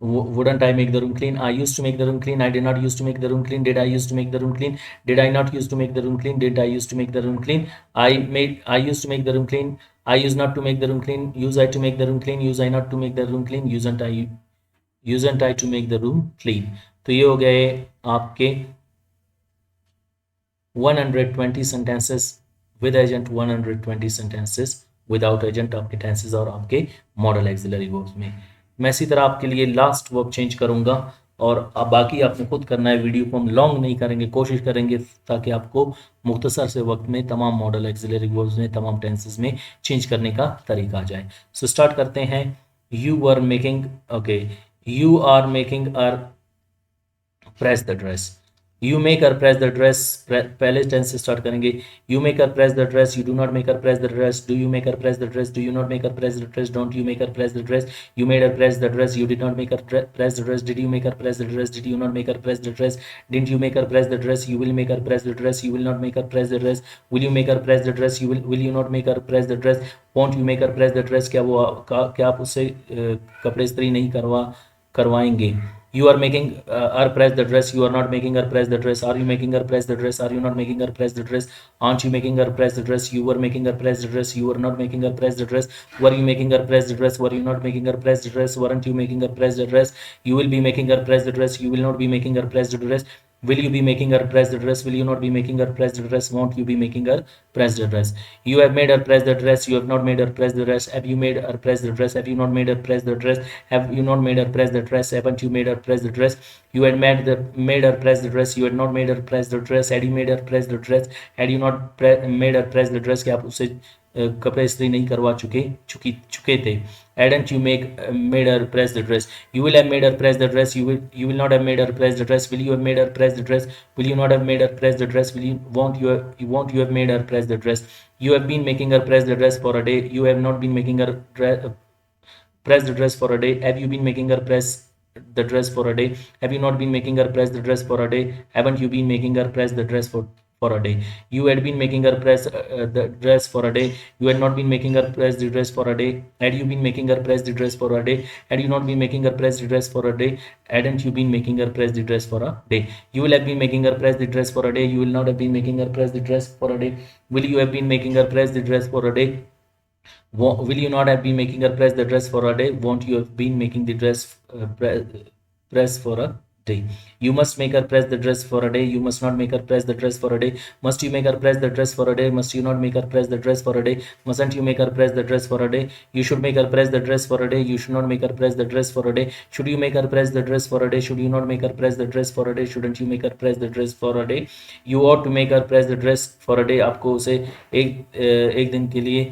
Wouldn't I make the room clean? I used to make the room clean. I did not used to make the room clean. Did I used to make the room clean? Did I not used to make the room clean? Did I used to make the room clean? I used to make the room clean. I used not to make the room clean. Use I to make the room clean. Use I not to make the room clean. Usn't I to make the room clean. तो ये हो गए आपके 120 sentences with agent, 120 sentences without agent आपके tenses और आपके model auxiliary verbs में. मैं इसी तरह आपके लिए लास्ट वर्ब चेंज करूंगा और अब बाकी आपने खुद करना है. वीडियो को हम लॉन्ग नहीं करेंगे, कोशिश करेंगे ताकि आपको मुख्तसर से वक्त में तमाम मॉडल एक्सिलरी वर्ब्स में तमाम टेंसेस में चेंज करने का तरीका आ जाए. सो स्टार्ट करते हैं. You were making, okay, you are making her press the dress. You make her press the dress. पहले टेंस से स्टार्ट करेंगे. You make her press the dress. You do not make her press the dress. Do you make her press the dress? Do you not make her press the dress? Don't you make her press the dress? You made her press the dress. You did not make her press the dress. Did you make her press the dress? Did you not make her press the dress? Didn't you make her press the dress? You will make her press the dress. You will not make her press the dress. Will you make her press the dress? Will you not make her press the dress? Won't you make her press the dress? क्या आप उससे कपड़े इस्त्री नहीं करवाएंगे? You are making her press the dress. You are not making her press the dress. Are you making her press the dress? Are you not making her press the dress? Aren't you making her press the dress? You were making her press the dress. You were not making her press the dress. Were you making her press the dress? Were you not making her press the dress? Weren't you making her press the dress? You will be making her press the dress. You will not be making her press the dress. Will you be making her press the dress? Will you not be making her press the dress? Won't you be making her press the dress? You have made her press the dress. You have not made her press the dress. Have you made her press the dress? Have you not made her press the dress? Have you not made her press the dress? Haven't you made her press the dress? You had made her press the dress. You had not made her press the dress. Had you made her press the dress? Had you not made her press the dress? कि आप उससे कपड़े इस्त्री नहीं करवा चुके थे. Hadn't you made her press the dress? You will have made her press the dress. You will not have made her press the dress. Will you have made her press the dress? Will you not have made her press the dress? Won't you have made her press the dress? You have been making her press the dress for a day. You have not been making her press the dress for a day. Have you been making her press the dress for a day? Have you not been making her press the dress for a day? Haven't you been making her press the dress for a day? You had been making her press the dress for a day. You had not been making her press the dress for a day. Had you been making her press the dress for a day? Had you not been making her press the dress for a day? Hadn't you been making her press the dress for a day? You will have been making her press the dress for a day. You will not have been making her press the dress for a day. Will you have been making her press the dress for a day? Will you not have been making her press the dress for a day? Won't you have been making the press for a day? You must make her press the dress for a day. You must not make her press the dress for a day. Must you make her press the dress for a day? Must you not make her press the dress for a day? Mustn't you make her press the dress for a day? You should make her press the dress for a day. You should not make her press the dress for a day. Should you make her press the dress for a day? Should you not make her press the dress for a day? Shouldn't you make her press the dress for a day? You ought to make her press the dress for a day. आपको उसे एक दिन के लिए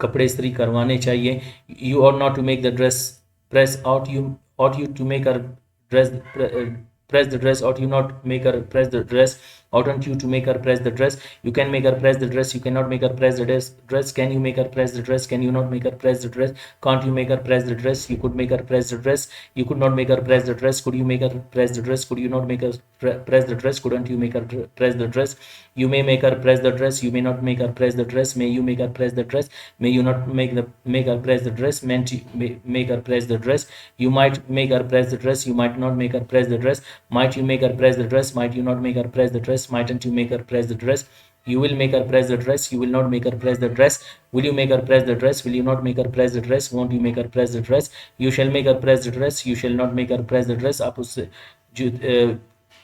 कपड़े इस्त्री करवाने चाहिए. You ought not to make the dress press. Ought you to make her press the dress? Ought you not make her press the dress? Oughtn't you to make her press the dress? You can make her press the dress. You cannot make her press the dress. Can you make her press the dress? Can you not make her press the dress? Can't you make her press the dress? You could make her press the dress. You could not make her press the dress. Could you make her press the dress? Could you not make her press the dress? Couldn't you make her press the dress? You may make her press the dress. You may not make her press the dress. May you make her press the dress? May you not make her press the dress? Meant you make her press the dress? You might make her press the dress. You might not make her press the dress. Might you make her press the dress? Might you not make her press the dress? Mightn't you make her press the dress? You will make her press the dress. You will not make her press the dress. Will you make her press the dress? Will you not make her press the dress? Won't you make her press the dress? You shall make her press the dress. You shall not make her press the dress. आप उससे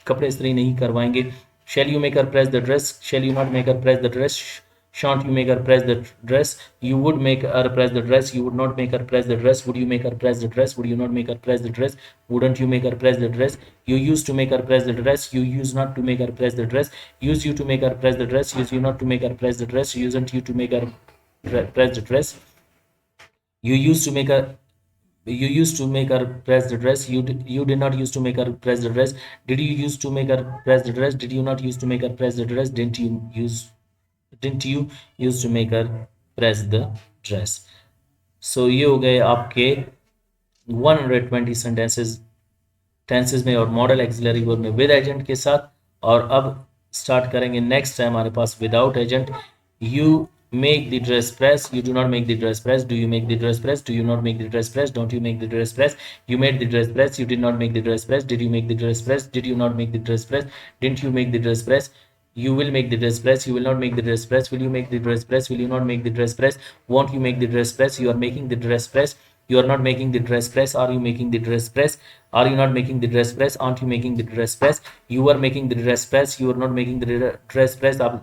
कपड़े इस्त्री नहीं करवाएंगे. Shall you make her press the dress? Shall you not make her press the dress? Shan't you make her press the dress? You would make her press the dress. You would not make her press the dress. Would you make her press the dress? Would you not make her press the dress? Wouldn't you make her press the dress? You used to make her press the dress. You used not to make her press the dress. Use you to make her press the dress. Use you not to make her press the dress. Usn't you to make her press the dress? You used to make her press the dress. You did not used to make her press the dress. Did you used to make her press the dress? Did you not used to make her press the dress? Didn't you used to make her press the dress? So ये हो गए आपके 120 sentences tenses में और modal auxiliary verb में with agent के साथ. और अब स्टार्ट करेंगे नेक्स्ट है हमारे पास without agent. You make the dress press. You do not make the dress press. Do you make the dress press? Do you not make the dress press? Don't you make the dress press? You made the dress press. You did not make the dress press. Did you make the dress press? Did you not make the dress press? Didn't you make the dress press? You will make the dress press. You will not make the dress press. Will you make the dress press? Will you not make the dress press? Won't you make the dress press? You are making the dress press. You are not making the dress press. Are you making the dress press? Are you not making the dress press? Aren't you making the dress press? You are making the dress press. You are not making the dress press. आप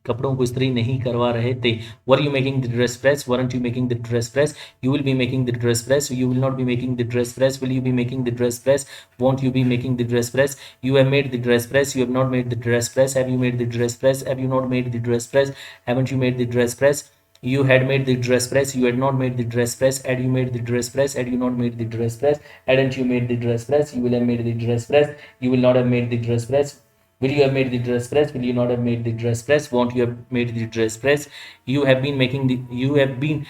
कपड़ों को इस्त्री नहीं करवा रहे थे. Were you making the dress press? Weren't you making the dress press? You will be making the dress press. You will not be making the dress press. Will you be making the dress press? Want you be making the dress press? You have made the dress press. You have not made the dress press. Have you made the dress press? Have you not made the dress press? Haven't you made the dress press? You had made the dress press, you had not made the dress press, had you made the dress press, had you not made the dress press, hadn't you made the dress press, you will have made the dress press, you will not have made the dress press, will you have made the dress press, will you not have made the dress press, won't you have made the dress press, you have been making the, you have been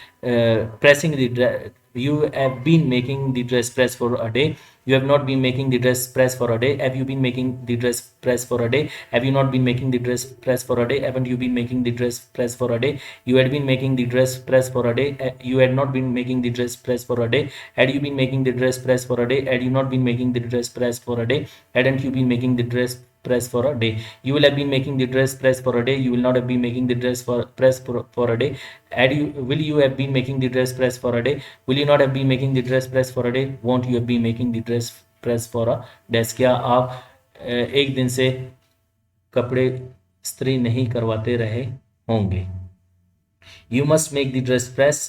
pressing the you have been making the dress press for a day, you have not been making the dress press for a day, have you been making the dress press for a day, have you not been making the dress press for a day, haven't you been making the dress press for a day, you had been making the dress press for a day, you had not been making the dress press for a day, had you been making the dress press for a day, had you not been making the dress press for a day, hadn't you been making the dress press for a day, you will have been making the dress press for a day, you will not have been making the dress for press for a day, had you, will you have been making the dress press for a day, will you not have been making the dress press for a day, won't you have been making the dress press for a day। क्या आप एक दिन से कपड़े इस्त्री नहीं करवाते रहे होंगे। You must make the dress press,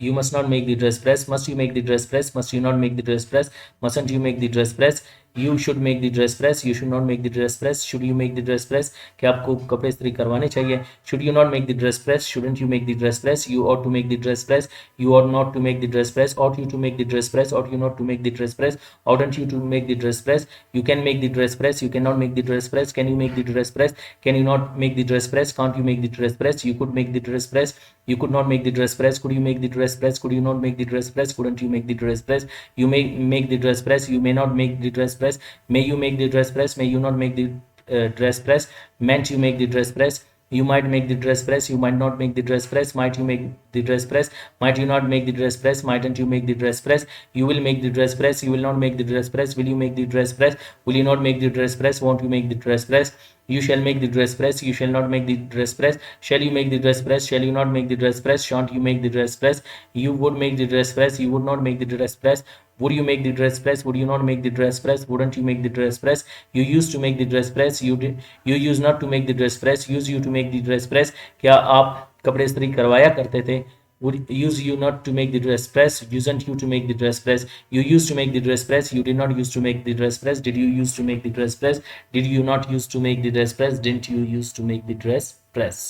you must not make the dress press, must you make the dress press, must you not make the dress press, mustn't you make the dress press, you should make the dress press, you should not make the dress press, should you make the dress press, क्या आपको कपड़े इस्त्री करवाने चाहिए, should you not make the dress press, shouldn't you make the dress press, you ought to make the dress press, you ought not to make the dress press, ought you to make the dress press, ought you not to make the dress press, oughtn't you to make the dress press, you can make the dress press, you cannot make the dress press, can you make the dress press, can you not make the dress press, can't you make the dress press, you could make the dress press, you could not make the dress press, could you make the dress press, could you not make the dress press, couldn't you make the dress press, you may make the dress press, you may not make the dress press, may you make the dress press, may you not make the dress press, meant you make the dress press, you might make the dress press, you might not make the dress press, might you make the dress press, might you not make the dress press, mightn't you make the dress press, you will make the dress press, you will not make the dress press, will you make the dress press, will you not make the dress press, won't you make the dress press, you shall make the dress press, you shall not make the dress press, shall you make the dress press, shall you not make the dress press, shan't you make the dress press, you would make the dress press, you would not make the dress press, would you make the dress press, would you not make the dress press, wouldn't you make the dress press, you used to make the dress press, you used not to make the dress press, use you to make the dress press, क्या आप कपड़े इस्त्री करवाया करते थे, would use you not to make the dress press, usn't you to make the dress press, you used to make the dress press, you did not used to make the dress press, did you used to make the dress press, did you not used to make the dress press, didn't you used to make the dress press।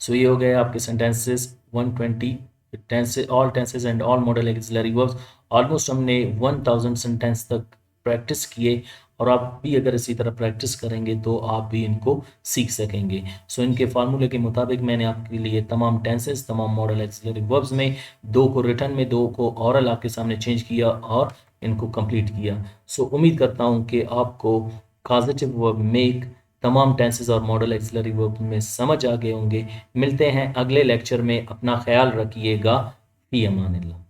सो ये हो गए आपके sentences 120 tenses, all tenses and all modal auxiliary verbs. Almost हमने 1000 sentence तक practice किए और आप भी अगर इसी तरह प्रैक्टिस करेंगे तो आप भी इनको सीख सकेंगे। सो इनके फार्मूले के मुताबिक मैंने आपके लिए तमाम टेंसेस, तमाम मॉडल एक्सिलरी वर्ब्स में 2 को रिटर्न में, 2 को ओरल आपके सामने चेंज किया और इनको कंप्लीट किया। सो उम्मीद करता हूँ कि आपको कॉजेटिव वर्ब मेक, तमाम टेंसेस और मॉडल एक्सिलरी वर्ब में समझ आ गए होंगे। मिलते हैं अगले लेक्चर में, अपना ख्याल रखिएगा। फी अमानिल्लाह।